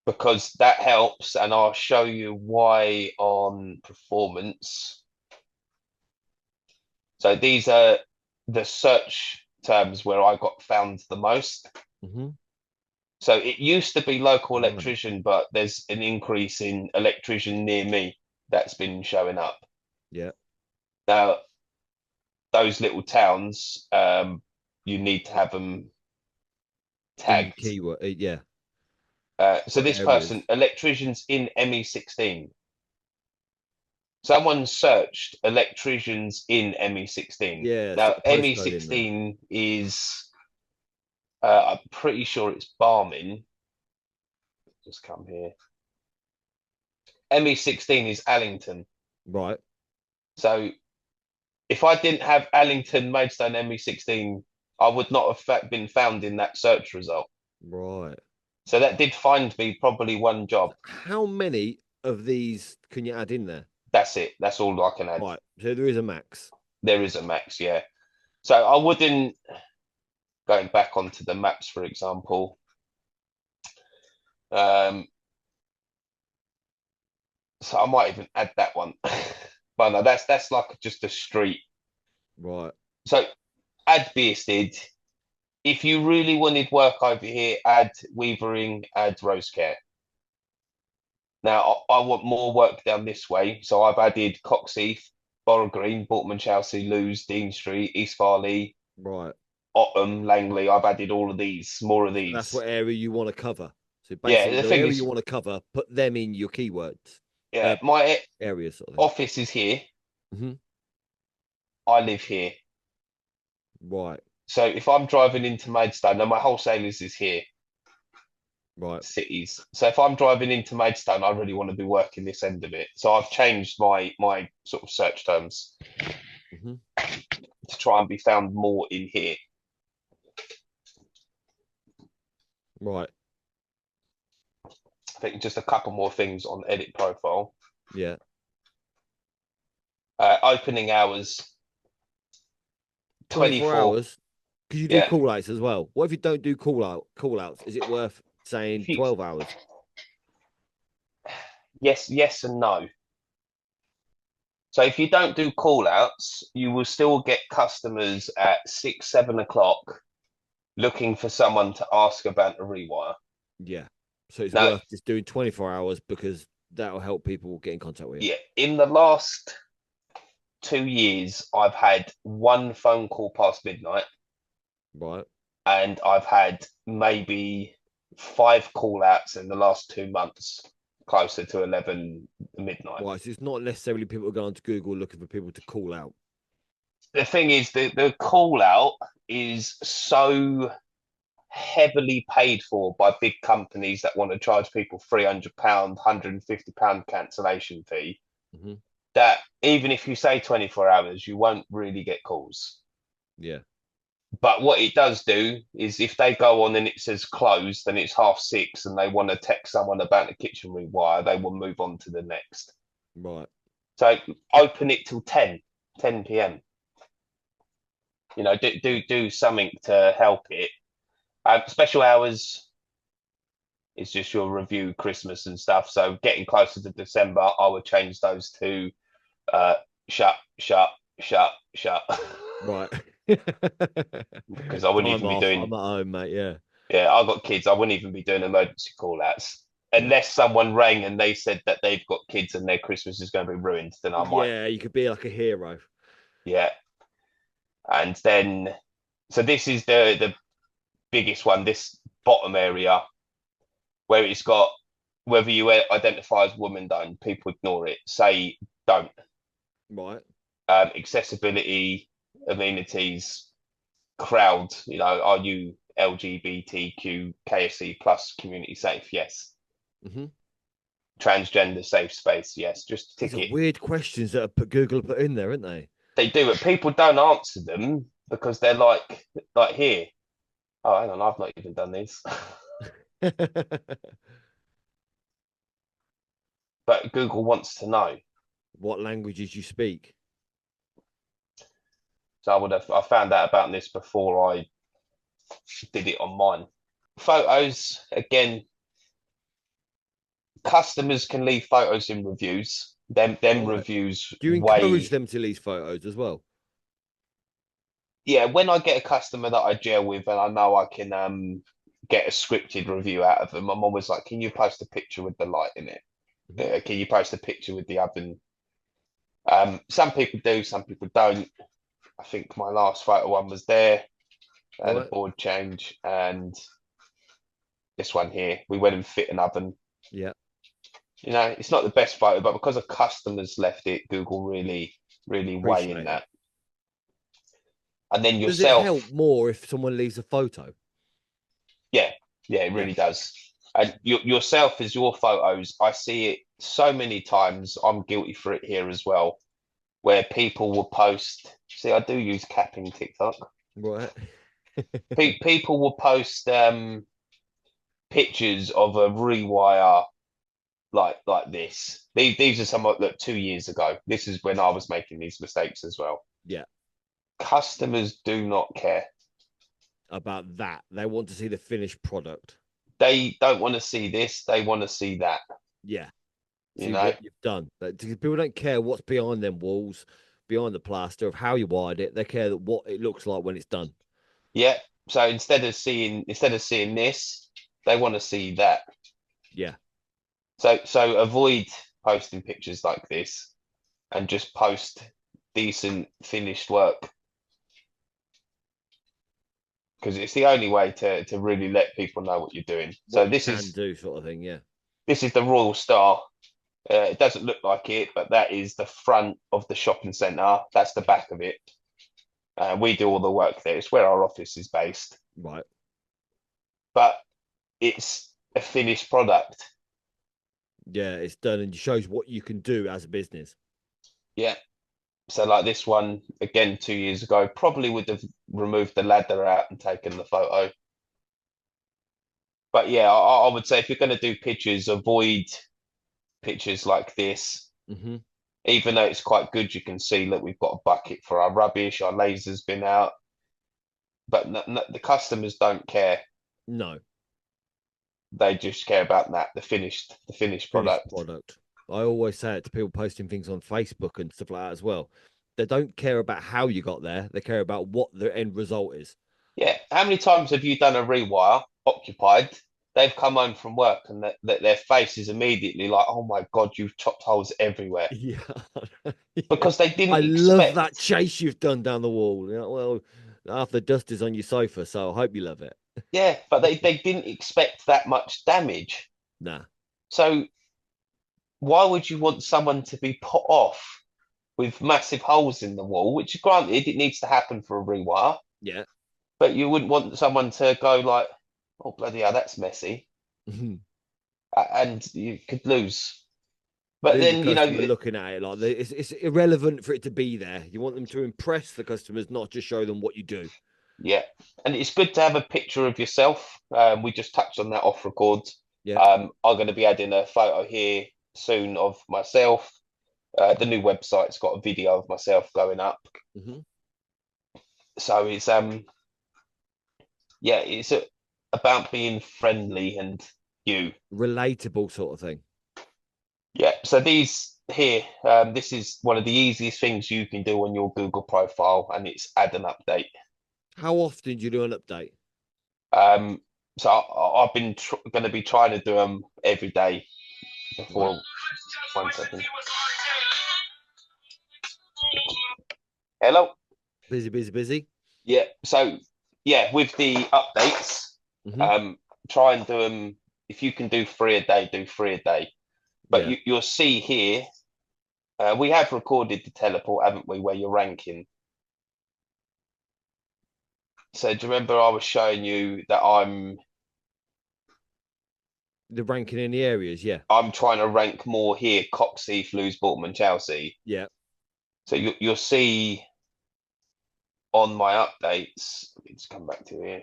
because that helps, and I'll show you why on performance. So these are the search terms where I got found the most. Mm-hmm. So it used to be local Right. electrician, but there's an increase in electrician near me that's been showing up. Yeah. Now, those little towns, you need to have them In tagged. keyword. Yeah. So this Areas. person, electricians in ME16. Someone searched electricians in ME16. Yeah. Now, Stick the postcode in there. ME16 is, I'm pretty sure it's Barming. Just come here. ME16 is Allington. Right. So if I didn't have Allington, Maidstone, ME16, I would not have been found in that search result. Right. So that did find me probably one job. How many of these can you add in there? That's it. That's all I can add. Right. So there is a max. There is a max, yeah. So I wouldn't, going back onto the maps, for example, so I might even add that one. But no, that's like just a street. Right. So add Bearsted. If you really wanted work over here, add Weavering, add Rosecare. Now I want more work down this way, so I've added Coxheath, Borough Green, Portman, Chelsea, Lewes, Dean Street, East Farley, Right. Ottham, Langley. I've added all of these, more of these. That's what area you want to cover. So Yeah, basically, the the thing area is- you want to cover, put them in your keywords. Yeah, my Areas sort of thing. office is here. Mhm. I live here. Right. So if I'm driving into Maidstone, now my wholesalers is here, Right. cities. So if I'm driving into Maidstone, I really want to be working this end of it. So I've changed my sort of search terms Mhm. to try and be found more in here. Right. I think just a couple more things on edit profile. Yeah. Opening hours, 24 hours. Because you do Yeah. call outs as well. What if you don't do call outs? Is it worth saying If you- 12 hours? Yes and no. So if you don't do call outs, you will still get customers at 6, 7 o'clock looking for someone to ask about a rewire. Yeah. So it's No. worth just doing 24 hours because that'll help people get in contact with you. Yeah, in the last 2 years, I've had one phone call past midnight, Right. and I've had maybe 5 call outs in the last 2 months, closer to 11 midnight. Right. So it's not necessarily people going to Google looking for people to call out. The thing is, the call out is so heavily paid for by big companies that want to charge people £300, £150 cancellation fee, Mhm. that even if you say 24 hours, you won't really get calls. Yeah. But what it does do is if they go on and it says closed, then it's 6:30 and they want to text someone about the kitchen rewire, they will move on to the next. Right. So open it till 10 p.m. You know, do something to help it. Special hours is just your review Christmas and stuff. So getting closer to December, I would change those to shut. Right. Because I wouldn't even be doing. I'm at home, mate. Yeah. Yeah, I've got kids. I wouldn't even be doing emergency call outs unless someone rang and they said that they've got kids and their Christmas is going to be ruined. Then I might. Yeah, you could be like a hero. Yeah. And then, so this is the biggest one, this bottom area where it's got whether you identify as woman, don't, people ignore it. Say don't. Right. Accessibility, amenities, crowd, you know, are you LGBTQ, KSC plus community safe? Yes. Mm-hmm. Transgender safe space? Yes. Just tick These are it. weird questions that Google put in there, aren't they? They do it. People don't answer them because they're like here. Oh, hang on, I've not even done this. But Google wants to know. What languages you speak? So I found out about this before I did it on mine. Photos, again, customers can leave photos in reviews. Them Right. reviews Do you encourage them to leave photos as well? Yeah, when I get a customer that I gel with and I know I can get a scripted review out of them, I'm always like, can you post a picture with the light in it? Mhm. Can you post a picture with the oven? Some people do, some people don't. I think my last photo one was there. I had a Right. board change, and this one here, we went and fit an oven. Yeah. You know, it's not the best photo, but because a customer's left it, Google really weigh in Appreciate it. that. And then Does it help yourself, more if someone leaves a photo? yeah, yeah, it Yeah. really does. And yourself as your photos, I see it so many times. I'm guilty for it here as well, where people will post. See, I do use capping TikTok. Right. People will post pictures of a rewire like this. These are some like 2 years ago. This is when I was making these mistakes as well. Yeah. Customers do not care. About that. They want to see the finished product. They don't want to see this. They want to see that. Yeah. You See know. what you've done. People don't care what's behind them walls, behind the plaster, of how you wired it. They care that what it looks like when it's done. Yeah. So instead of seeing this, they want to see that. Yeah. So avoid posting pictures like this and just post decent finished work because it's the only way to really let people know what you're doing. What So you this can is do, sort of thing. Yeah. this is the Royal Star. It doesn't look like it, but that is the front of the shopping centre. That's the back of it. We do all the work there. It's where our office is based, Right. but it's a finished product. Yeah. It's done and shows what you can do as a business. Yeah. So like this one, again, 2 years ago, probably would have removed the ladder out and taken the photo. But yeah, I would say if you're going to do pictures, avoid pictures like this. Mm-hmm. Even though it's quite good, you can see that we've got a bucket for our rubbish, our laser's been out, but the customers don't care. No. They just care about that, the finished Finished product. product. I always say it to people posting things on Facebook and stuff like that as well. They don't care about how you got there. They care about what the end result is. Yeah. How many times have you done a rewire occupied? They've come home from work and their face is immediately like, oh my God, you've chopped holes everywhere Yeah. Yeah. because they I didn't love that expect. chase you've done down the wall. You know, well, half the dust is on your sofa, so I hope you love it. Yeah, but they didn't expect that much damage. Nah. So why would you want someone to be put off with massive holes in the wall, which granted it needs to happen for a rewire, Yeah. but you wouldn't want someone to go like, oh bloody hell, that's messy, and you could lose. But Leave the then customer looking at it like it's irrelevant for it to be there. You want them to impress the customers, not just show them what you do. yeah, and it's good to have a picture of yourself. We just touched on that off record. Yeah. I'm going to be adding a photo here soon of myself. The new website's got a video of myself going up, Mm-hmm. so it's yeah, it's about being friendly and you. Relatable sort of thing. Yeah, so these here, this is one of the easiest things you can do on your Google profile, and it's add an update. How often do you do an update? Um, so I've been going to be trying to do them every day Right. before. 1 second. Hello. Busy, busy, busy. Yeah. So yeah, with the updates, Mm-hmm. um, try and do them. If you can do 3 a day, do 3 a day. But Yeah. you'll see here, we have recorded the teleport, haven't we, where you're ranking. So do you remember I was showing you that The ranking in the areas, yeah. I'm trying to rank more here, Coxheath, Lewes, Bolton, Chelsea. Yeah. So you'll see on my updates, let me just come back to here.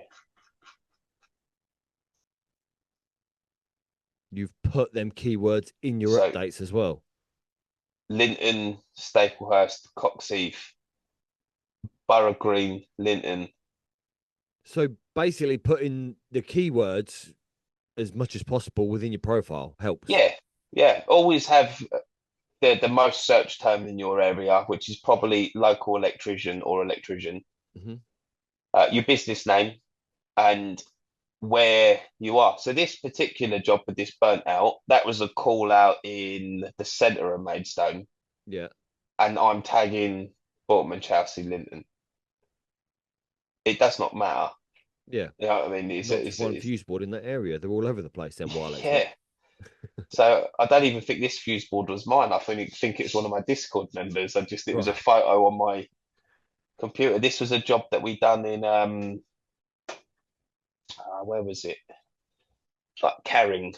You've put them keywords in your So updates as well. Linton, Staplehurst, Coxheath, Borough Green, Linton. So basically, putting the keywords as much as possible within your profile helps. Yeah, yeah. Always have the most search term in your area, which is probably local electrician or electrician, Hmm. your business name, and where you are. So this particular job with this burnt out, that was a call out in the centre of Maidstone, Yeah, and I'm tagging Bournemouth, Chelsea, Linton. It does not matter. yeah. You know what I mean? Not just one fuse board in that area. They're all over the place. Then Wilex lot. Yeah. So I don't even think this fuse board was mine. I think it's one of my Discord members. It was a Right. photo on my computer. This was a job that we done in where was it? Like Carring,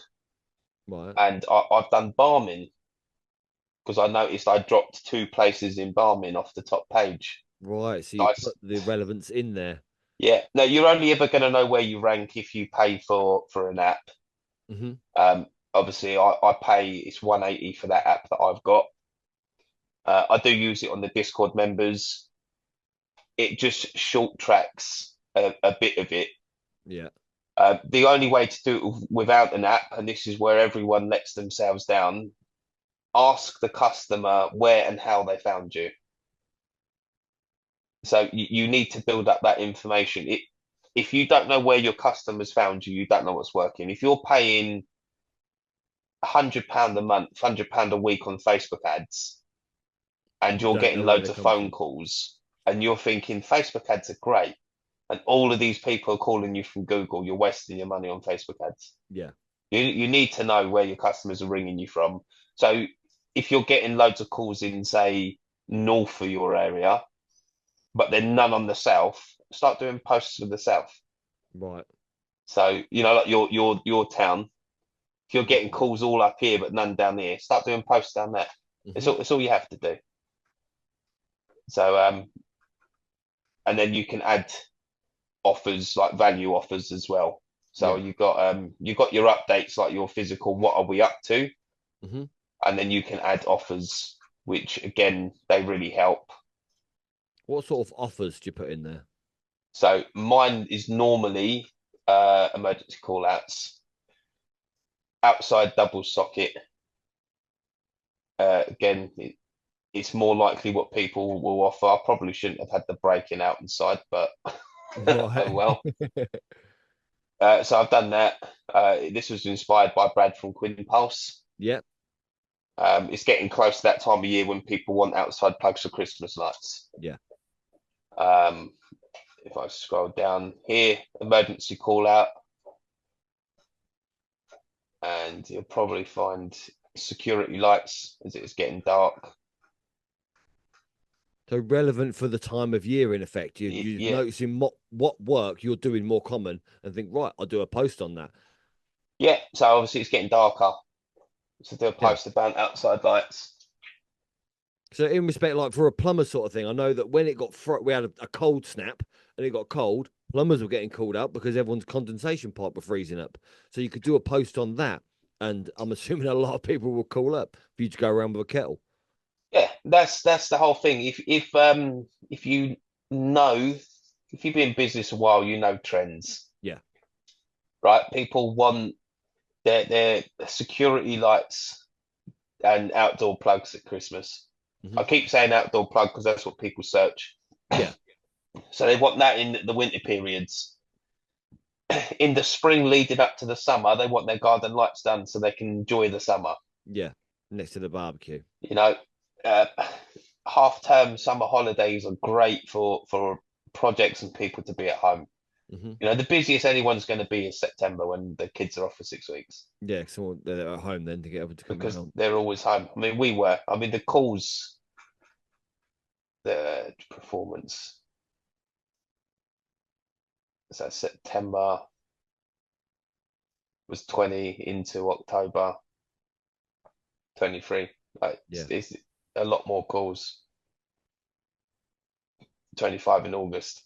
Right. and I've done Barming because I noticed I dropped two places in Barming off the top page. Right. So So you put the relevance in there. yeah, no, you're only ever going to know where you rank if you pay for an app. Hmm. Obviously, I pay, it's 180 for that app that I've got. I do use it on the Discord members. It just short tracks a bit of it. Yeah. The only way to do it without an app, and this is where everyone lets themselves down, ask the customer where and how they found you. So you need to build up that information. If you don't know where your customers found you, you don't know what's working. If you're paying £100 a month, £100 a week on Facebook ads, and You you're don't getting know where loads they of come phone from. calls, and you're thinking Facebook ads are great, and all of these people are calling you from Google, you're wasting your money on Facebook ads. Yeah. You need to know where your customers are ringing you from. So if you're getting loads of calls in, say, north of your area, but then none on the south, start doing posts for the south. Right. So, like your town, if you're getting Definitely. calls all up here but none down here, start doing posts down there. Hmm. It's all you have to do. So and then you can add offers like value offers as well. So Yeah. you've got your updates like your physical, what are we up to? Hmm. And then you can add offers, which again they really help. What sort of offers do you put in there? So mine is normally emergency call outs, outside double socket. Again, it's more likely what people will offer. I probably shouldn't have had the breaking out inside, but oh Right. well. So I've done that. This was inspired by Brad from Quinn Pulse. Yeah. It's getting close to that time of year when people want outside plugs for Christmas lights. Yeah. Um, if I scroll down here, emergency call out, and you'll probably find security lights as it's getting dark. So relevant for the time of year, in effect. You're Yeah, noticing what work you're doing more common, and think, right, I'll do a post on that. yeah. So obviously it's getting darker. So do a Yeah. post about outside lights. So in respect, like for a plumber sort of thing, I know that when it got we had a cold snap and it got cold, plumbers were getting called out because everyone's condensation pipe were freezing up. So you could do a post on that, and I'm assuming a lot of people will call up for you to go around with a kettle. Yeah, that's the whole thing. If you know, if you've been in business a while, you know trends, Yeah. right? People want their security lights and outdoor plugs at Christmas. Hmm. I keep saying outdoor plug because that's what people search. Yeah. So they want that in the winter periods. In the spring leading up to the summer, they want their garden lights done so they can enjoy the summer. Yeah. Next to the barbecue. You know, uh, half term summer holidays are great for projects and people to be at home. Hmm. The busiest anyone's going to be is September when the kids are off for 6 weeks Yeah. So they're at home then to get able to come because round. they're always home. I mean, we were. I mean, the calls, the performance. So September was 20 into October 23. Like Yeah. it's a lot more calls. 25 in August.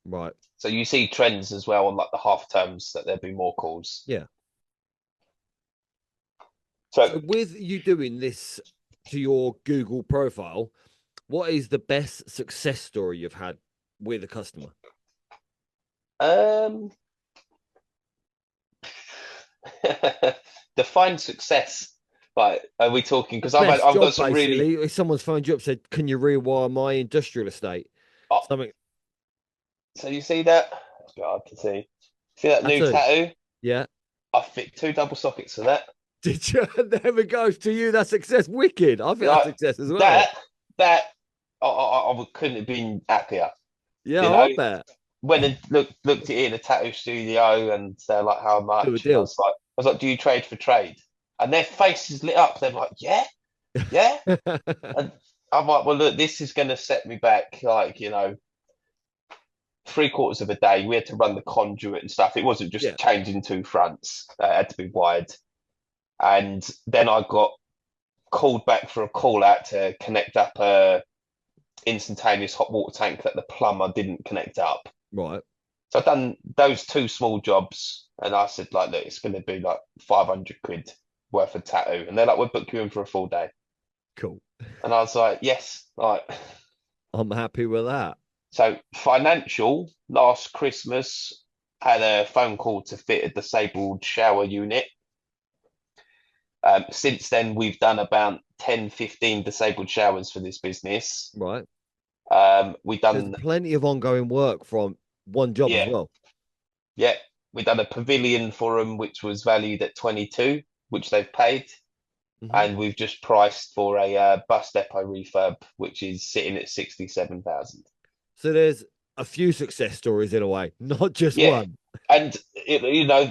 Right. So you see trends as well on like the half terms that there'll be more calls. Yeah. So, So with you doing this to your Google profile, what is the best success story you've had with a customer? um, define success. Like, are we talking? The Because best I've job, got some really. basically. If someone's phoned you up, said, "Can you rewire my industrial estate?" Oh, Something. so you see that? It's a bit hard to see. See that new Tattoo. tattoo? Yeah. I fit 2 double sockets to that. Did you? There we go. To you, that's success. Wicked. I think that's Like success as well. that. Couldn't have been happier. Yeah, You I know, bet. went and looked at it in a tattoo studio, and they're like, "How Do a much?" And deal. I was like, "Do you trade for trade?" And their faces lit up. They're like, "Yeah, yeah." And I'm like, "Well, look, this is going to set me back, like, 3/4 of a day. We had to run the conduit and stuff. It wasn't Yeah. just changing two fronts; it had to be wide." And then I got called back for a call out to connect up a instantaneous hot water tank that the plumber didn't connect up. Right. So I've done those two small jobs, and I said, like, look, it's going to be like 500 quid worth of tattoo, and they're like, we'll book you in for a full day, Cool. and I was like, yes, like. I'm happy with that. So financial, last Christmas, had a phone call to fit a disabled shower unit. Since then, we've done about 10, 15 disabled showers for this business. Right. We've There's done, plenty of ongoing work from one job as yeah, well. yeah, we've done a pavilion for them, which was valued at 22, which they've paid. Hmm. And we've just priced for a bus depot refurb, which is sitting at 67,000. So there's a few success stories in a way, not just Yeah, one. and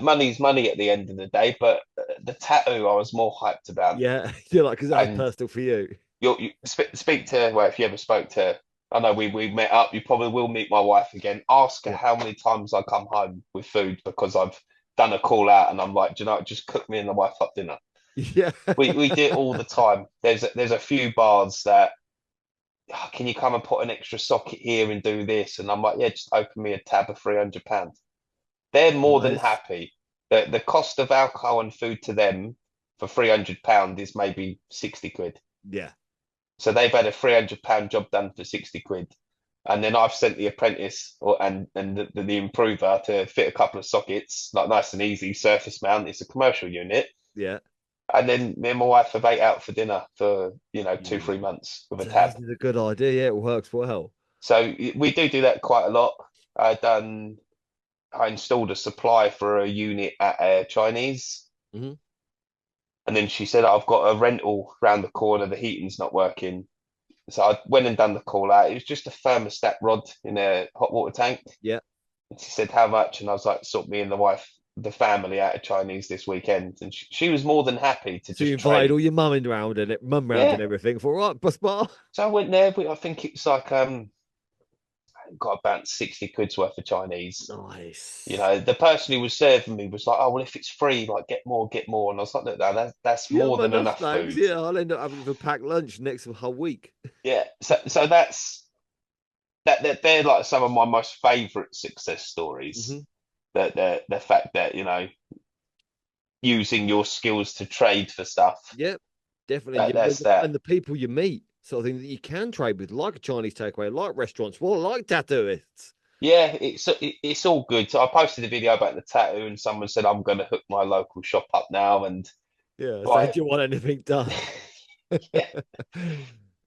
money's money at the end of the day. But the tattoo, I was more hyped about. Yeah. You're like, because that was And personal for you. you speak to, well, if you ever spoke to, I know we met up. You probably will meet my wife again. Ask her Yeah. how many times I come home with food because I've done a call out, and I'm like, do you know, just cook me and the wife up dinner. Yeah. We do it all the time. There's a few bars that, "Oh, can you come and put an extra socket here and do this?" And I'm like, yeah, just open me a tab of £300. They're more than Nice. happy. The cost of alcohol and food to them for £300 is maybe 60 quid. Yeah. So they've had a £300 job done for 60 quid. And then I've sent the apprentice and the improver to fit a couple of sockets, like nice and easy, surface mount. It's a commercial unit. Yeah. And then me and my wife have ate out for dinner for, two, Mm. 3 months with a So tab. this is a good idea. Yeah, it works well. So we do that quite a lot. I installed a supply for a unit at a Chinese, Hmm. and then she said, I've got a rental round the corner, the heating's not working. So I went and done the call out. It was just a thermostat rod in a hot water tank. Yeah. And she said, how much? And I was like, sort me and the wife, the family out of Chinese this weekend. And she was more than happy to So you just invited trade. all your mum round Yeah. and everything. For right, bus bar. So I went there, but I think it's like got about 60 quid's worth of Chinese. Nice. The person who was serving me was like, "Oh, well, if it's free, like get more, get more." And I was like, "Look, that's Yeah, more man, than enough enough thanks. food." Yeah, I'll end up having a packed lunch next whole week. Yeah, so they're like some of my most favourite success stories. Hmm. That the fact that using your skills to trade for stuff. Yep, definitely. That that's that. And the people you meet, sort of thing that you can trade with, like a Chinese takeaway, like restaurants, well, like tattooists. Yeah, it's all good. So I posted a video about the tattoo, and someone said I'm going to hook my local shop up now, and Yeah, so right, do you want anything done? yeah.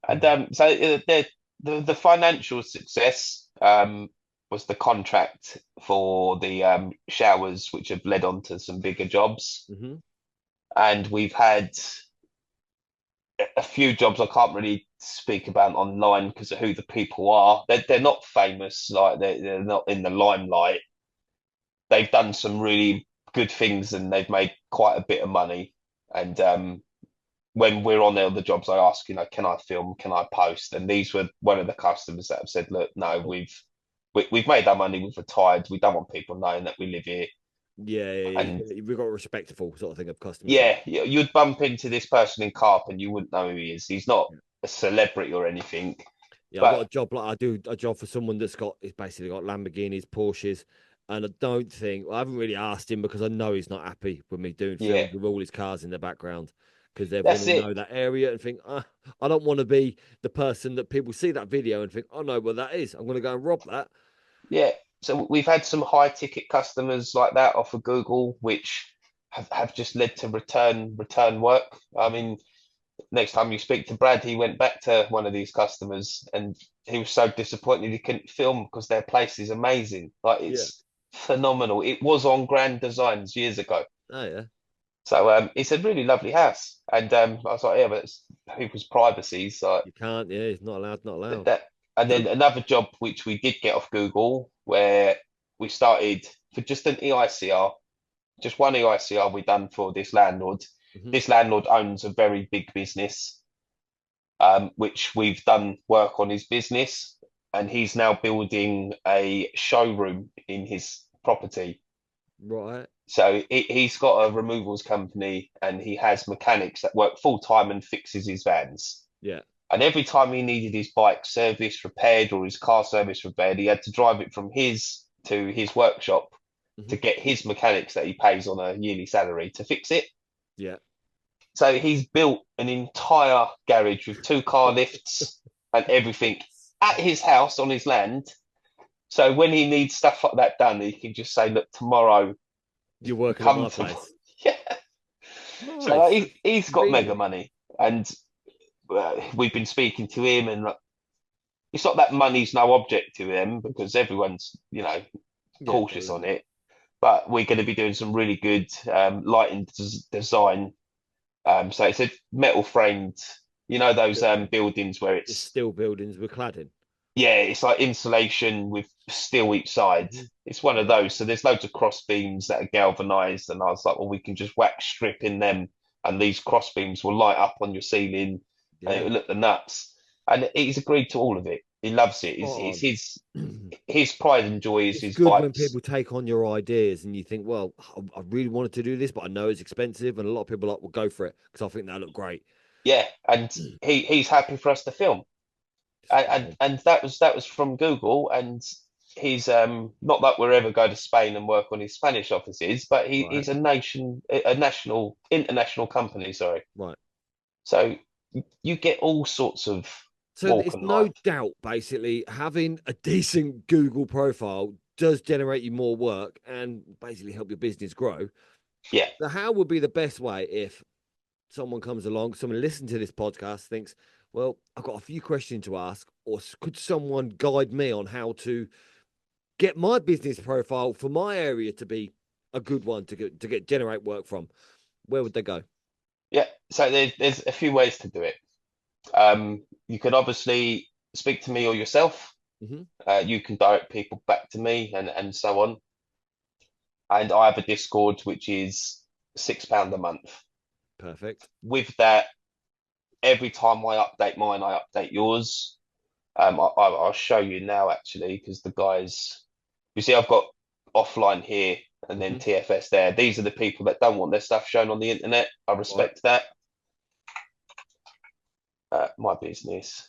And so the financial success was the contract for the showers, which have led on to some bigger jobs. Hmm. And we've had a few jobs I can't really speak about online because of who the people are. They're not famous, like they're not in the limelight. They've done some really good things and they've made quite a bit of money. And when we're on the other jobs, I ask, can I film? Can I post? And these were one of the customers that have said, look, no, we've made our money, we've retired. We don't want people knowing that we live here. Yeah. And We've got a respectful sort of thing of customers. yeah, you'd bump into this person in Carp and you wouldn't know who he is. He's not Yeah. a celebrity or anything, Yeah, I've got but a job like I do a job for someone he's basically got Lamborghinis, Porsches, and I don't think I haven't really asked him because I know he's not happy with me doing yeah, films with all his cars in the background. because everyone That's will it. know that area and think, I don't want to be the person that people see that video and think, oh no, well that is. I'm going to go and rob that. Yeah. So we've had some high ticket customers like that off of Google, which have just led to return work. I mean, next time you speak to Brad, he went back to one of these customers and he was so disappointed he couldn't film because their place is amazing. Like Yeah. it's phenomenal. It was on Grand Designs years ago. Oh yeah. So it's a really lovely house. And I was like, yeah, but it's people's privacy. So You can't. Yeah, it's not allowed. Not allowed. that and then another job which we did get off Google where we started for just an EICR, just one EICR we done for this landlord. Mhm. This landlord owns a very big business, which we've done work on his business, and he's now building a showroom in his property. Right. So he's got a removals company and he has mechanics that work full time and fixes his vans. Yeah. And every time he needed his bike serviced, repaired, or his car service repaired, he had to drive it from his to his workshop to Mhm. get his mechanics that he pays on a yearly salary to fix it. Yeah. So he's built an entire garage with 2 car lifts and everything at his house on his land. So when he needs stuff like that done, he can just say, "Look, tomorrow, You're working at come my to." place. Yeah. So Nice. he's got mega Convenient. money, and we've been speaking to him, and it's not that money's no object to him because everyone's, Yeah. cautious on it. But we're going to be doing some really good lighting design. So it's a metal framed, those buildings where It's it's, still buildings with cladding. yeah, it's like insulation with steel each side. Mhm. It's one of Yeah. those. So there's loads of cross beams that are galvanized, and I was like, well, we can just wax strip in them, and these cross beams will light up on your ceiling, and it Yeah. will look the nuts. And he's agreed to all of it. He loves it. It's Spot his pride and joy is It's his good when bikes. people take on your ideas and you think, well, I really wanted to do this, but I know it's expensive, and a lot of people are like, well, go for it because I think that look great. Yeah, and he's happy for us to film. and Spot and, on. and that was from Google, and he's not that we're ever go to Spain and work on his Spanish offices, but Right. he's a national international company, sorry. Right. So you get all sorts of So walk it's and no life. doubt, basically, having a decent Google profile does generate you more work and basically help your business grow. Yeah, So, how would be the best way if someone comes along, someone listens to this podcast, thinks, well, I've got a few questions to ask, or could someone guide me on how to get my business profile for my area to be a good one to get generate work from? Where would they go? yeah. So there's a few ways to do it. You can obviously speak to me or yourself. Hmm. You can direct people back to me and so on. And I have a Discord which is £6 a month. Perfect. With that, every time I update mine, I update yours. I'll show you now actually because the guys, you see, I've got offline here and then Hmm. TFS there. These are the people that don't want their stuff shown on the internet. I Right. respect that. My business.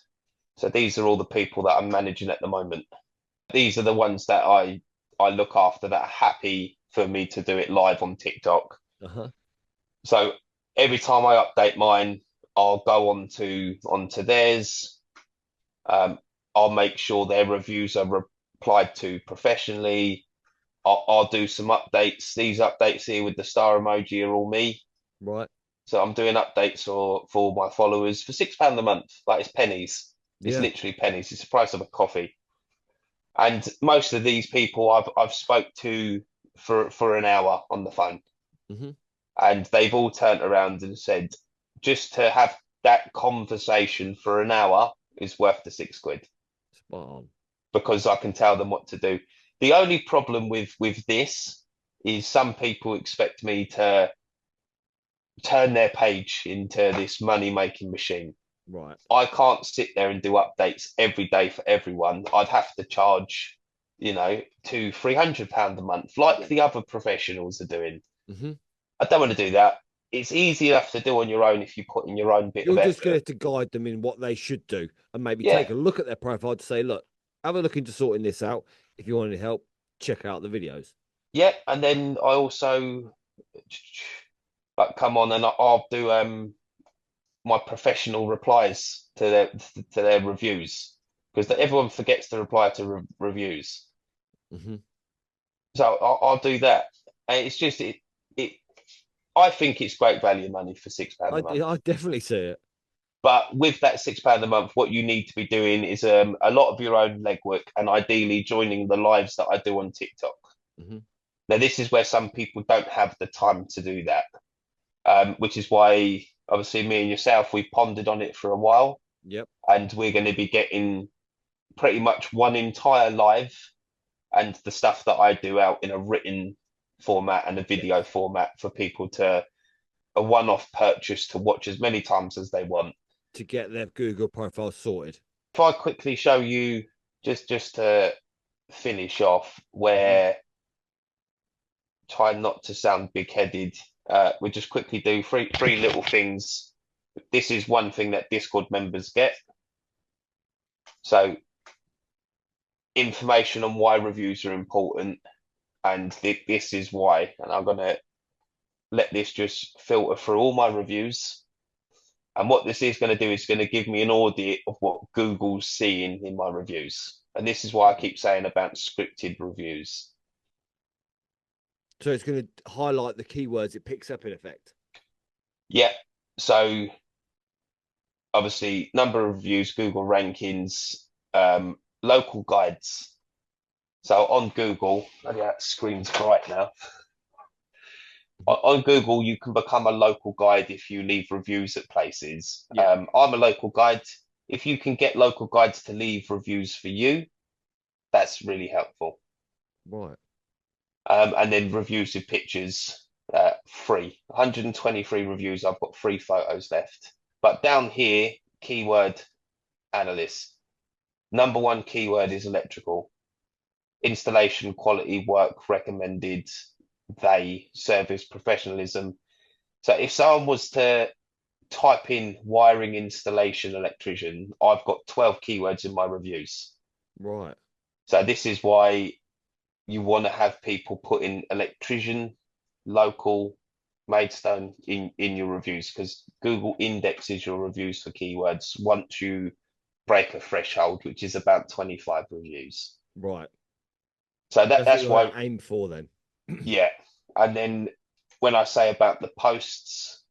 So these are all the people that I'm managing at the moment. These are the ones that I look after that are happy for me to do it live on TikTok. Uh-huh. So every time I update mine, I'll go onto theirs. Um, I'll make sure their reviews are replied to professionally. I'll do some updates. These updates here with the star emoji are all me. Right. So I'm doing updates for my followers for £6 a month. Like it's pennies. It's Yeah. literally pennies. It's the price of a coffee. And most of these people I've spoke to for an hour on the phone, Hmm. and they've all turned around and said just to have that conversation for an hour is worth the £6 Spot on. because I can tell them what to do. The only problem with this is some people expect me to turn their page into this money making machine. Right. I can't sit there and do updates every day for everyone. I'd have to charge, £200-300 a month, like the other professionals are doing. Hmm. I don't want to do that. It's easy enough to do on your own if you put in your own bit of You're just effort. going to guide them in what they should do and maybe Yeah, take a look at their profile to say, look, have a look into sorting this out. If you want any help, check out the videos. yeah. And then I also like come on and I'll do my professional replies to their reviews, because everyone forgets to reply to reviews. Hmm. So I'll do that. And it's just it. I think it's great value money for £6 a month. I definitely see it. But with that £6 a month, what you need to be doing is a lot of your own legwork, and ideally joining the lives that I do on TikTok. Hmm. Now, this is where some people don't have the time to do that, which is why obviously me and yourself, we've pondered on it for a while, Yep. and we're going to be getting pretty much one entire live and the stuff that I do out in a written format and a video format for people to a one-off purchase to watch as many times as they want. To get their Google profile sorted. If I quickly show you, just to finish off, where try not to sound big-headed, we just quickly do three little things. This is one thing that Discord members get. So information on why reviews are important, and this is why. And I'm going to let this just filter through all my reviews. And what this is going to do is going to give me an audit of what Google's seeing in my reviews. And this is why I keep saying about scripted reviews. So it's going to highlight the keywords it picks up in effect. Yeah. So obviously, number of reviews, Google rankings, local guides. So on Google, oh yeah, that screen's bright now. On Google, you can become a local guide if you leave reviews at places. Yeah. I'm a local guide. If you can get local guides to leave reviews for you, that's really helpful. Right. And then reviews with pictures, free. 123 reviews. I've got 3 photos left. But down here, keyword analyst. Number 1 keyword is electrical. Installation quality work recommended. They service professionalism. So if someone was to type in wiring installation electrician, I've got 12 keywords in my reviews. Right. So this is why you want to have people put in electrician, local, Maidstone in your reviews, because Google indexes your reviews for keywords once you break a threshold, which is about 25 reviews. Right. So that's why I aim for then. Yeah. And then when I say about the posts,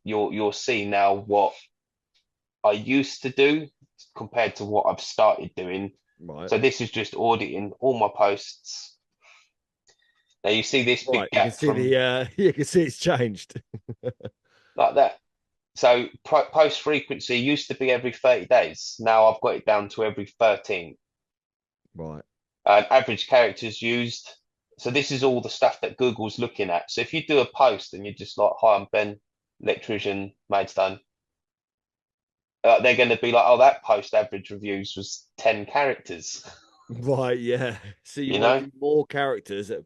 you'll see now what I used to do compared to what I've started doing. Right. So this is just auditing all my posts. Now you see this big Right. gap You can see you can see it's changed. like that. So post frequency used to be every 30 days. Now I've got it down to every 13. Right. Average characters used. So this is all the stuff that Google's looking at. So if you do a post and you're just like, "Hi, I'm Ben, electrician, Maidstone," they're going to be like, "Oh, that post average reviews was 10 characters." Right. Yeah. So you You want know? more characters that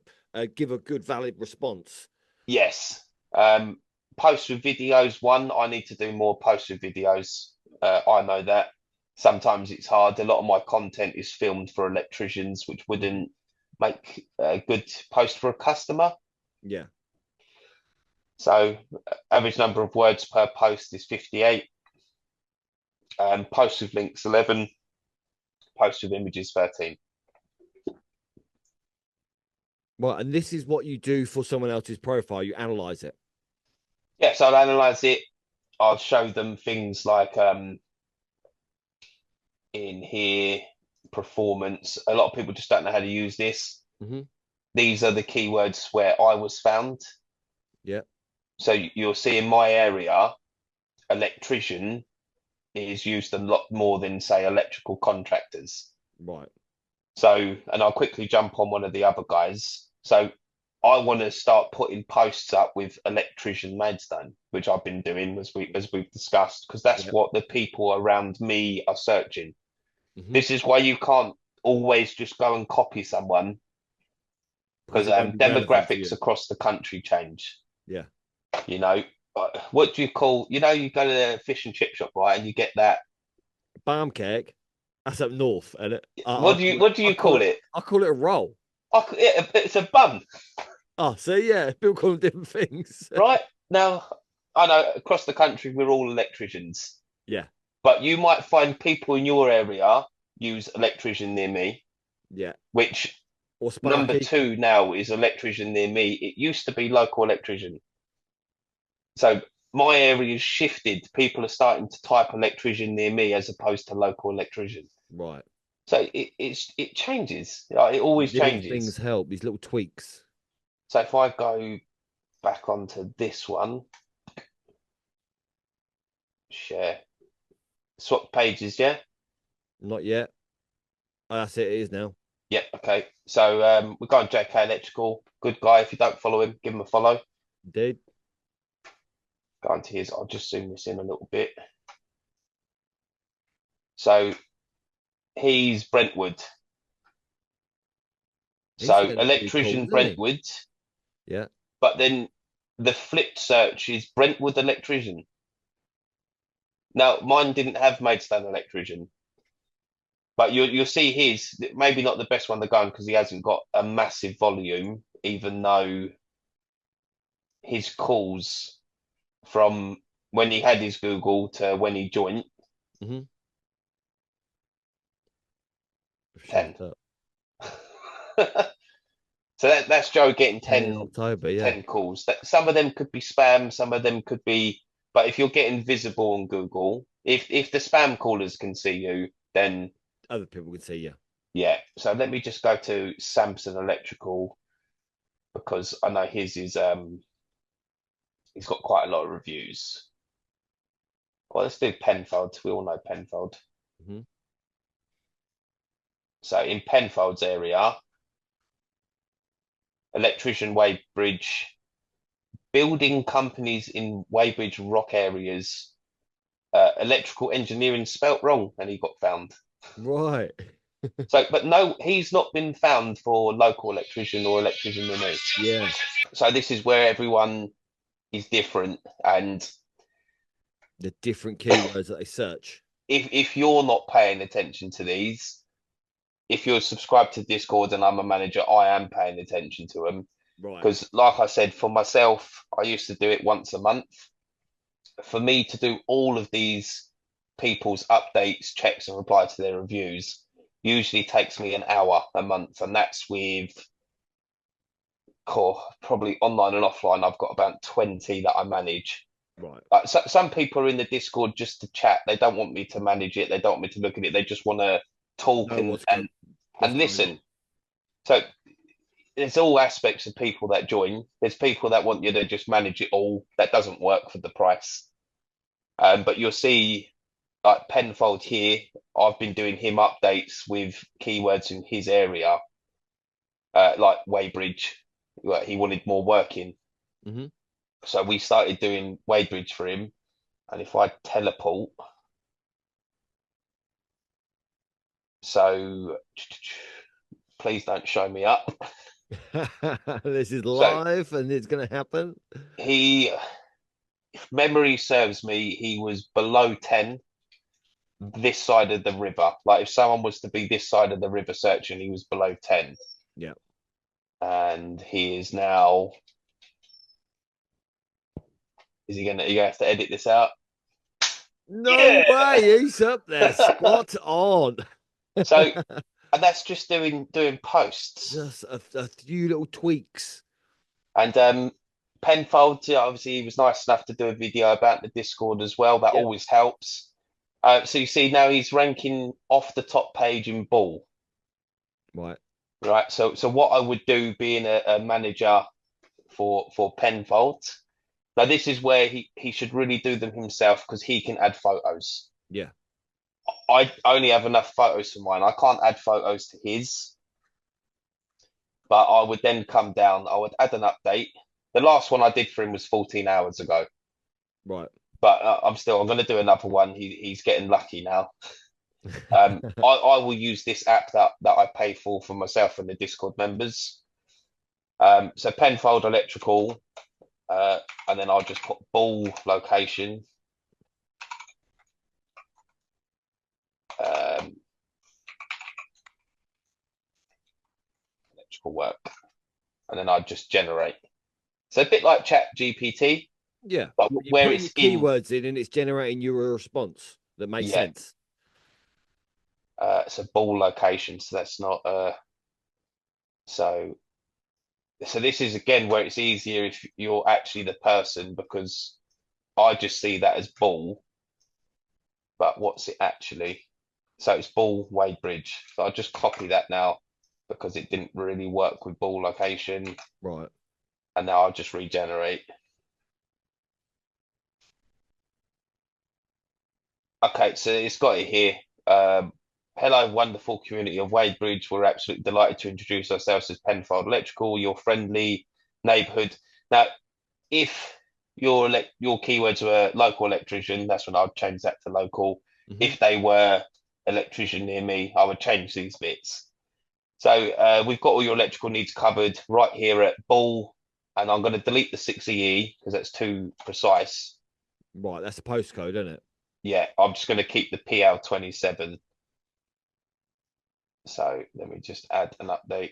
give a good, valid response. Yes. Posts with videos, one, I need to do more posts with videos. I know that. Sometimes it's hard. A lot of my content is filmed for electricians, which wouldn't make a good post for a customer. Yeah. So average number of words per post is 58. Posts with links 11. Posts with images 13. Well, and this is what you do for someone else's profile. You analyze it. Yeah, so I'll analyze it. I'll show them things like in here, performance. A lot of people just don't know how to use this. Mm-hmm. These are the keywords where I was found. Yeah. So you'll see in my area, electrician is used a lot more than, say, electrical contractors. Right. So, and I'll quickly jump on one of the other guys. So I want to start putting posts up with electrician Maidstone, which I've been doing as we've discussed, because that's what the people around me are searching. Mm-hmm. This is why you can't always just go and copy someone, because demographics across the country change. Yeah. You know, what do you call? You know, you go to the fish and chip shop, right, and you get that barm cake. That's up north, and what do you call it? I call it a roll. It's a bun. Oh, so yeah, people call them different things. Right now, I know across the country we're all electricians, Yeah, but you might find people in your area use electrician near me, yeah. which Or number Sparky. 2 now is electrician near me. It used to be local electrician. So my area's shifted. People are starting to type electrician near me as opposed to local electrician. Right. So it changes. Like, it always Little things changes. help. These little tweaks. So if I go back onto this one, share, swap pages, yeah? Not yet. Oh, that's it. It is now. Yep, okay. So we're going JK Electrical. Good guy. If you don't follow him, give him a follow. Indeed. Go into his, I'll just zoom this in a little bit. So he's Brentwood. He's So getting pretty cool, electrician isn't he? Brentwood, Yeah. but then the flipped search is Brentwood electrician. Now mine didn't have Maidstone electrician, but you'll see his maybe not the best one to go on because he hasn't got a massive volume, even though his calls from when he had his Google to when he joined, Mm-hmm. 10. Shut up. So that's Joe getting 10 in 10, October. Yeah. 10 calls. That some of them could be spam, some of them could be, but if you're getting visible on Google, if the spam callers can see you, then Other people can see you. yeah. So let me just go to Samson Electrical because I know his is he's got quite a lot of reviews. Well, let's do Penfold. We all know Penfold. Mm-hmm. So in Penfold's area, electrician Weybridge, building companies in Weybridge rock areas, electrical engineering spelt wrong, and he got found. Right. So, but no, he's not been found for local electrician or electrician than me. Yeah. So this is where everyone is different, and The different keywords that they search. if you're not paying attention to these, if you're subscribed to Discord and I'm a manager, I am paying attention to them. Right. Because, like I said, for myself, I used to do it once a month. For me to do all of these people's updates, checks, and reply to their reviews usually takes me an hour a month, and that's with probably online and offline. I've got about 20 that I manage. Right. So, some people are in the Discord just to chat. They don't want me to manage it. They don't want me to look at it. They just want to talk Know and what's going listen. on. So there's all aspects of people that join. There's people that want you to just manage it all. That doesn't work for the price. But you'll see like Penfold here. I've been doing him updates with keywords in his area, like Weybridge. He wanted more work in. Mm-hmm. So we started doing Weybridge for him. And if I teleport, so please don't show me up. This is So live and it's going to happen. he, if memory serves me, he was below 10 this side of the river. Like if someone was to be this side of the river searching, he was below 10. Yeah. And he is now. Is he gonna? Are you gonna have to edit this out? No way. He's up there. Spot on. So, and that's just doing posts. Just a few little tweaks. And Penfold, yeah, obviously, he was nice enough to do a video about the Discord as well. That Yeah. always helps. So you see now he's ranking off the top page in Ball. Right. Right. So what I would do being a manager for Penfold. Now this is where he should really do them himself because he can add photos. Yeah. I only have enough photos for mine. I can't add photos to his. But I would then come down, I would add an update. The last one I did for him was 14 hours ago. Right. But I'm going to do another one. He's getting lucky now. I will use this app that I pay for myself and the Discord members. So Penfold Electrical, and then I'll just put Ball location. Electrical work, and then I just generate. So a bit like Chat GPT. Yeah. But You're where putting it's your in, keywords in and it's generating you a response that makes yeah, sense. it's a ball location, so that's not so so this is again where it's easier if you're actually the person, because I just see that as ball, but what's it actually? So it's ball Wadebridge. So I'll just copy that now because it didn't really work with ball location, Right. and now I'll just regenerate. Okay, so it's got it here. Hello, wonderful community of Wadebridge. We're absolutely delighted to introduce ourselves as Penfold Electrical, your friendly neighbourhood. Now, if your keywords were local electrician, that's when I'd change that to local. Hmm. If they were electrician near me, I would change these bits. So we've got all your electrical needs covered right here at Ball, and I'm going to delete the 6EE because that's too precise. Right. That's a postcode, isn't it? Yeah, I'm just going to keep the PL27. So let me just add an update.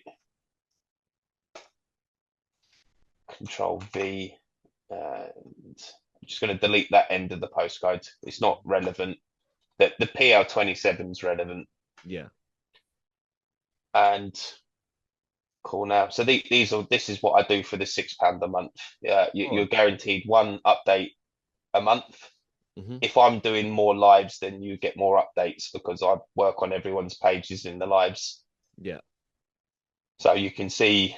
Control V, and I'm just going to delete that end of the postcode. It's not relevant. The PL27 is relevant. Yeah. And cool now. So this is what I do for the £6 a month. Yeah, you're Right. guaranteed one update a month. Hmm. If I'm doing more lives, then you get more updates because I work on everyone's pages in the lives. Yeah. So you can see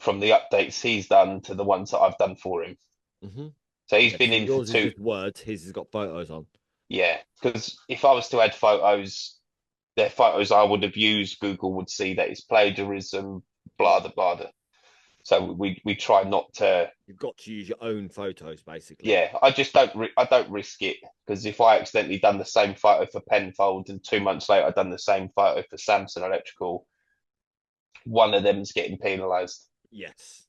from the updates he's done to the ones that I've done for him. Hmm. So he's Yeah. been So in for yours is two. just words. His has got photos on. Yeah, because if I was to add photos, they're photos I would have used. Google would see that it's plagiarism, blah, blah, blah. So we try not to. You've got to use your own photos, basically. Yeah, I don't risk it, because if I accidentally done the same photo for Penfold and 2 months later I've done the same photo for Samsung Electrical, one of them's getting penalised. Yes.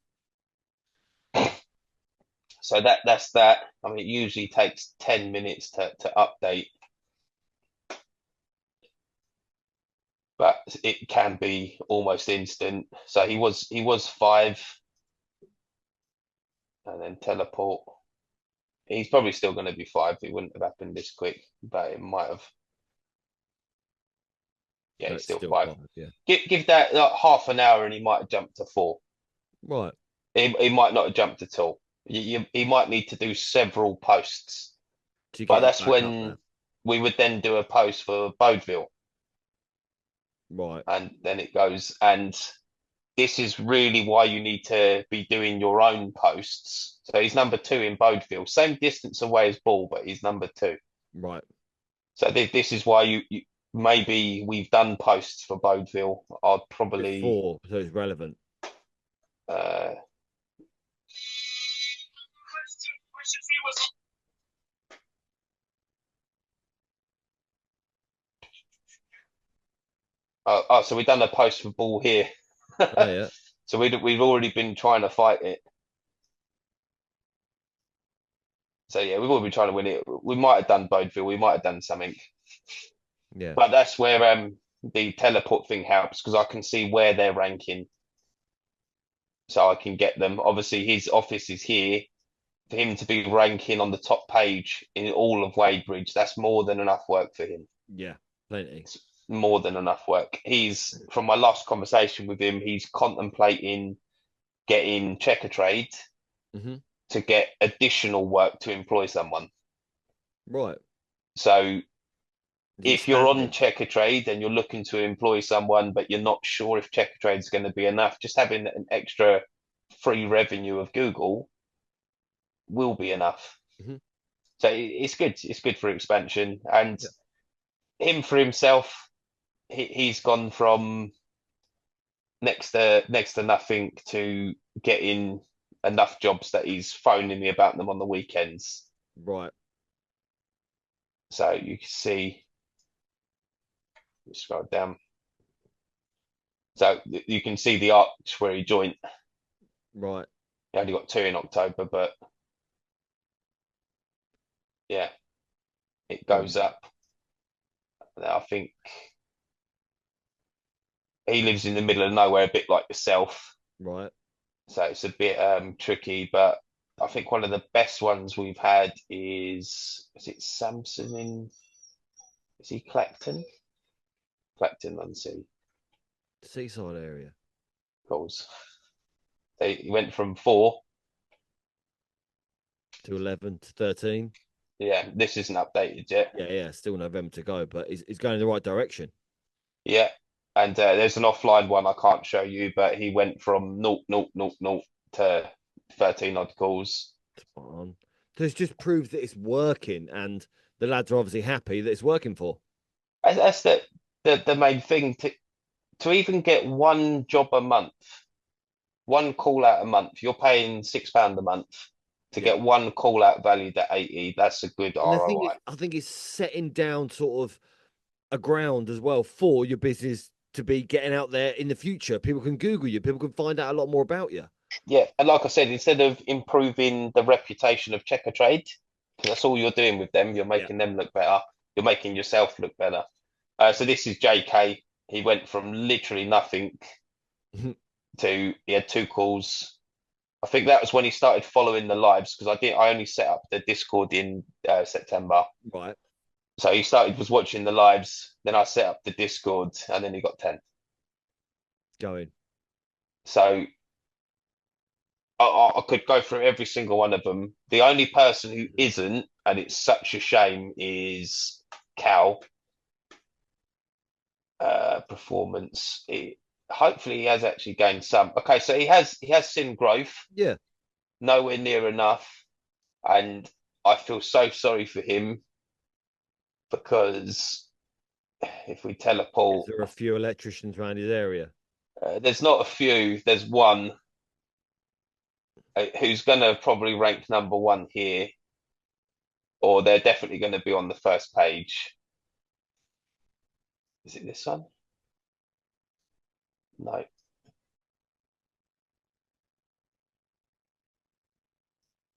So that's that. I mean, it usually takes 10 minutes to update, but it can be almost instant. So he was 5, and then teleport. He's probably still going to be 5. It wouldn't have happened this quick, but it might have. Yeah, So he's it's still still 5. five. Yeah. Give that like half an hour, and he might have jumped to 4. Right. He might not have jumped at all. He might need to do several posts, To but get it that's back up there. when we would then do a post for Bodeville, Right. and then it goes. And this is really why you need to be doing your own posts. So he's number 2 in Bodeville, same distance away as Ball, but he's number 2. Right. So this is why you maybe we've done posts for Bodeville. I'd probably Before, so it's relevant. uh, so we've done a post for Ball here. Oh yeah. So we've already been trying to fight it. So yeah, we've already been trying to win it. We might have done Bodeville, we might have done something, Yeah. but that's where the teleport thing helps, because I can see where they're ranking, so I can get them. Obviously, his office is here. For him to be ranking on the top page in all of Wadebridge, that's more than enough work for him. Yeah. Plenty. It's more than enough work. From my last conversation with him, he's contemplating getting Checker Trade Hmm. to get additional work to employ someone. Right. So It's if you're on expanding. Checker Trade and you're looking to employ someone, but you're not sure if Checker Trade is going to be enough, just having an extra free revenue of Google will be enough. Hmm. So it's good. It's good for expansion. And Yeah. him for himself, he's gone from next to nothing to getting enough jobs that he's phoning me about them on the weekends. Right. So you can see, scroll down. So you can see the arch where he joined. Right. He only got 2 in October, but yeah, it goes Mm. up. I think he lives in the middle of nowhere, a bit like yourself. Right. So it's a bit tricky, but I think one of the best ones we've had is it Samson is he Clacton? Clacton on Sea. Seaside area. Goals. He went from 4. To 11 to 13. Yeah, this isn't updated yet. Yeah. Still November to go, but he's going in the right direction. Yeah, and there's an offline one I can't show you, but he went from 0, 0, 0, 0 to 13 odd calls. Spot on. So it's just proved that it's working, and the lads are obviously happy that it's working for. That's the main thing to even get one job a month, one call out a month. You're paying £6 a month to Yeah. get one call out valued at 80. That's a good And the thing is, ROI. I think it's setting down sort of a ground as well for your business to be getting out there in the future. People can Google you, people can find out a lot more about you. Yeah, and like I said, instead of improving the reputation of Checker Trade, because that's all you're doing with them, you're making them look better. You're making yourself look better. So this is JK. He went from literally nothing to he had 2 calls. I think that was when he started following the lives because I only set up the Discord in September. Right. So he was watching the lives. Then I set up the Discord, and then he got 10. Going. So I could go through every single one of them. The only person who isn't, and it's such a shame, is Cal. Performance. Hopefully, he has actually gained some. Okay, so he has seen growth. Yeah. Nowhere near enough, and I feel so sorry for him because if we teleport, There are a few electricians around his area. there's not a few. There's one who's going to probably rank number 1 here, or they're definitely going to be on the first page. Is it this one? No.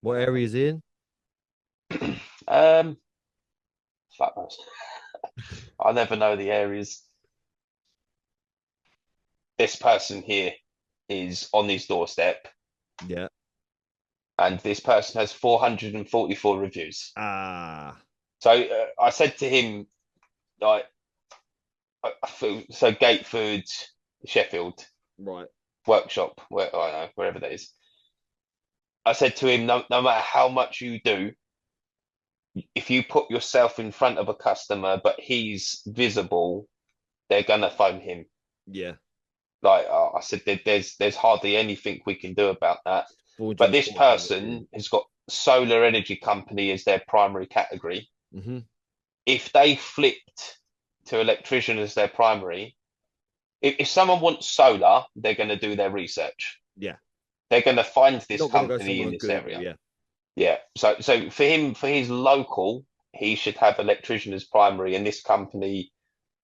What area is he in? Fuck knows. I never know the areas. This person here is on his doorstep, Yeah. and this person has 444 reviews. Ah. So I said to him, like, so Gate Foods, Sheffield Right. workshop, where I don't know, wherever that is. I said to him, no matter how much you do, if you put yourself in front of a customer, but he's visible, they're gonna phone him. Yeah. Like I said, there's hardly anything we can do about that. But this person has got solar energy company as their primary category. Mm-hmm. If they flipped to electrician as their primary, if someone wants solar, they're going to do their research. Yeah. They're going to find this Not gonna go company somewhere in on this Google, area. Yeah. Yeah. So for him, for his local, he should have electrician as primary, and this company,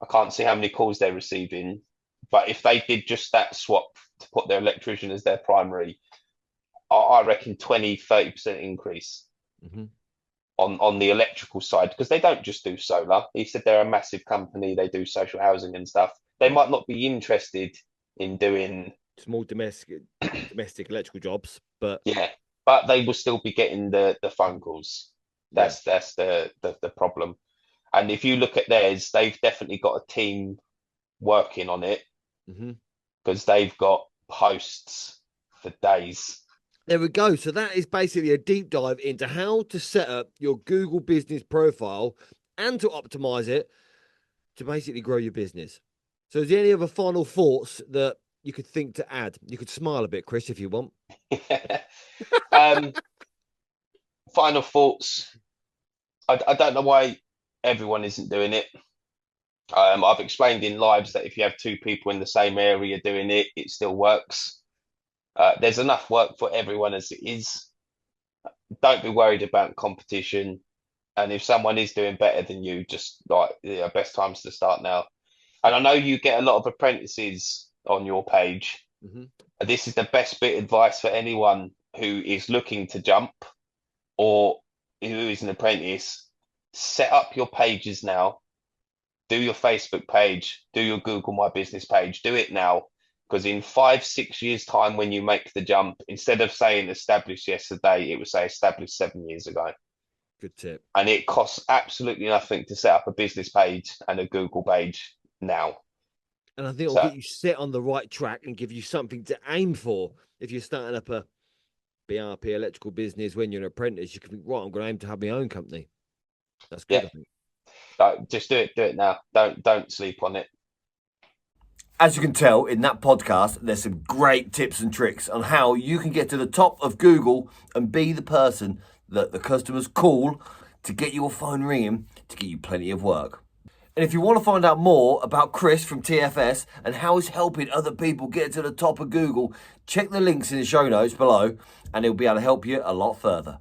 I can't see how many calls they're receiving, but if they did just that swap to put their electrician as their primary, I reckon 20-30% increase Mm-hmm. on the electrical side, because they don't just do solar. He said they're a massive company, they do social housing and stuff. They might not be interested in doing Small domestic electrical jobs, but yeah, but they will still be getting the phone calls. That's the problem. And if you look at theirs, they've definitely got a team working on it mm-hmm. because they've got posts for days. There we go. So that is basically a deep dive into how to set up your Google business profile and to optimize it to basically grow your business. So is there any other final thoughts that you could think to add? You could smile a bit, Chris, if you want. Final thoughts. I don't know why everyone isn't doing it. I've explained in lives that if you have 2 people in the same area doing it, it still works. There's enough work for everyone as it is. Don't be worried about competition. And if someone is doing better than you, just like best times to start now. And I know you get a lot of apprentices on your page. Mm-hmm. This is the best bit of advice for anyone who is looking to jump or who is an apprentice. Set up your pages now. Do your Facebook page, do your Google My Business page, do it now. Because in 5-6 years' time, when you make the jump, instead of saying established yesterday, it would say established 7 years ago. Good tip. And it costs absolutely nothing to set up a business page and a Google page now. And I think it'll So- get you set on the right track and give you something to aim for. If you're starting up a BRP electrical business when you're an apprentice, you can think, right, I'm going to aim to have my own company. That's good. Yeah. I think. So just do it now. Don't sleep on it. As you can tell in that podcast, there's some great tips and tricks on how you can get to the top of Google and be the person that the customers call to get your phone ringing to get you plenty of work. And if you want to find out more about Chris from TFS and how he's helping other people get to the top of Google, check the links in the show notes below and he'll be able to help you a lot further.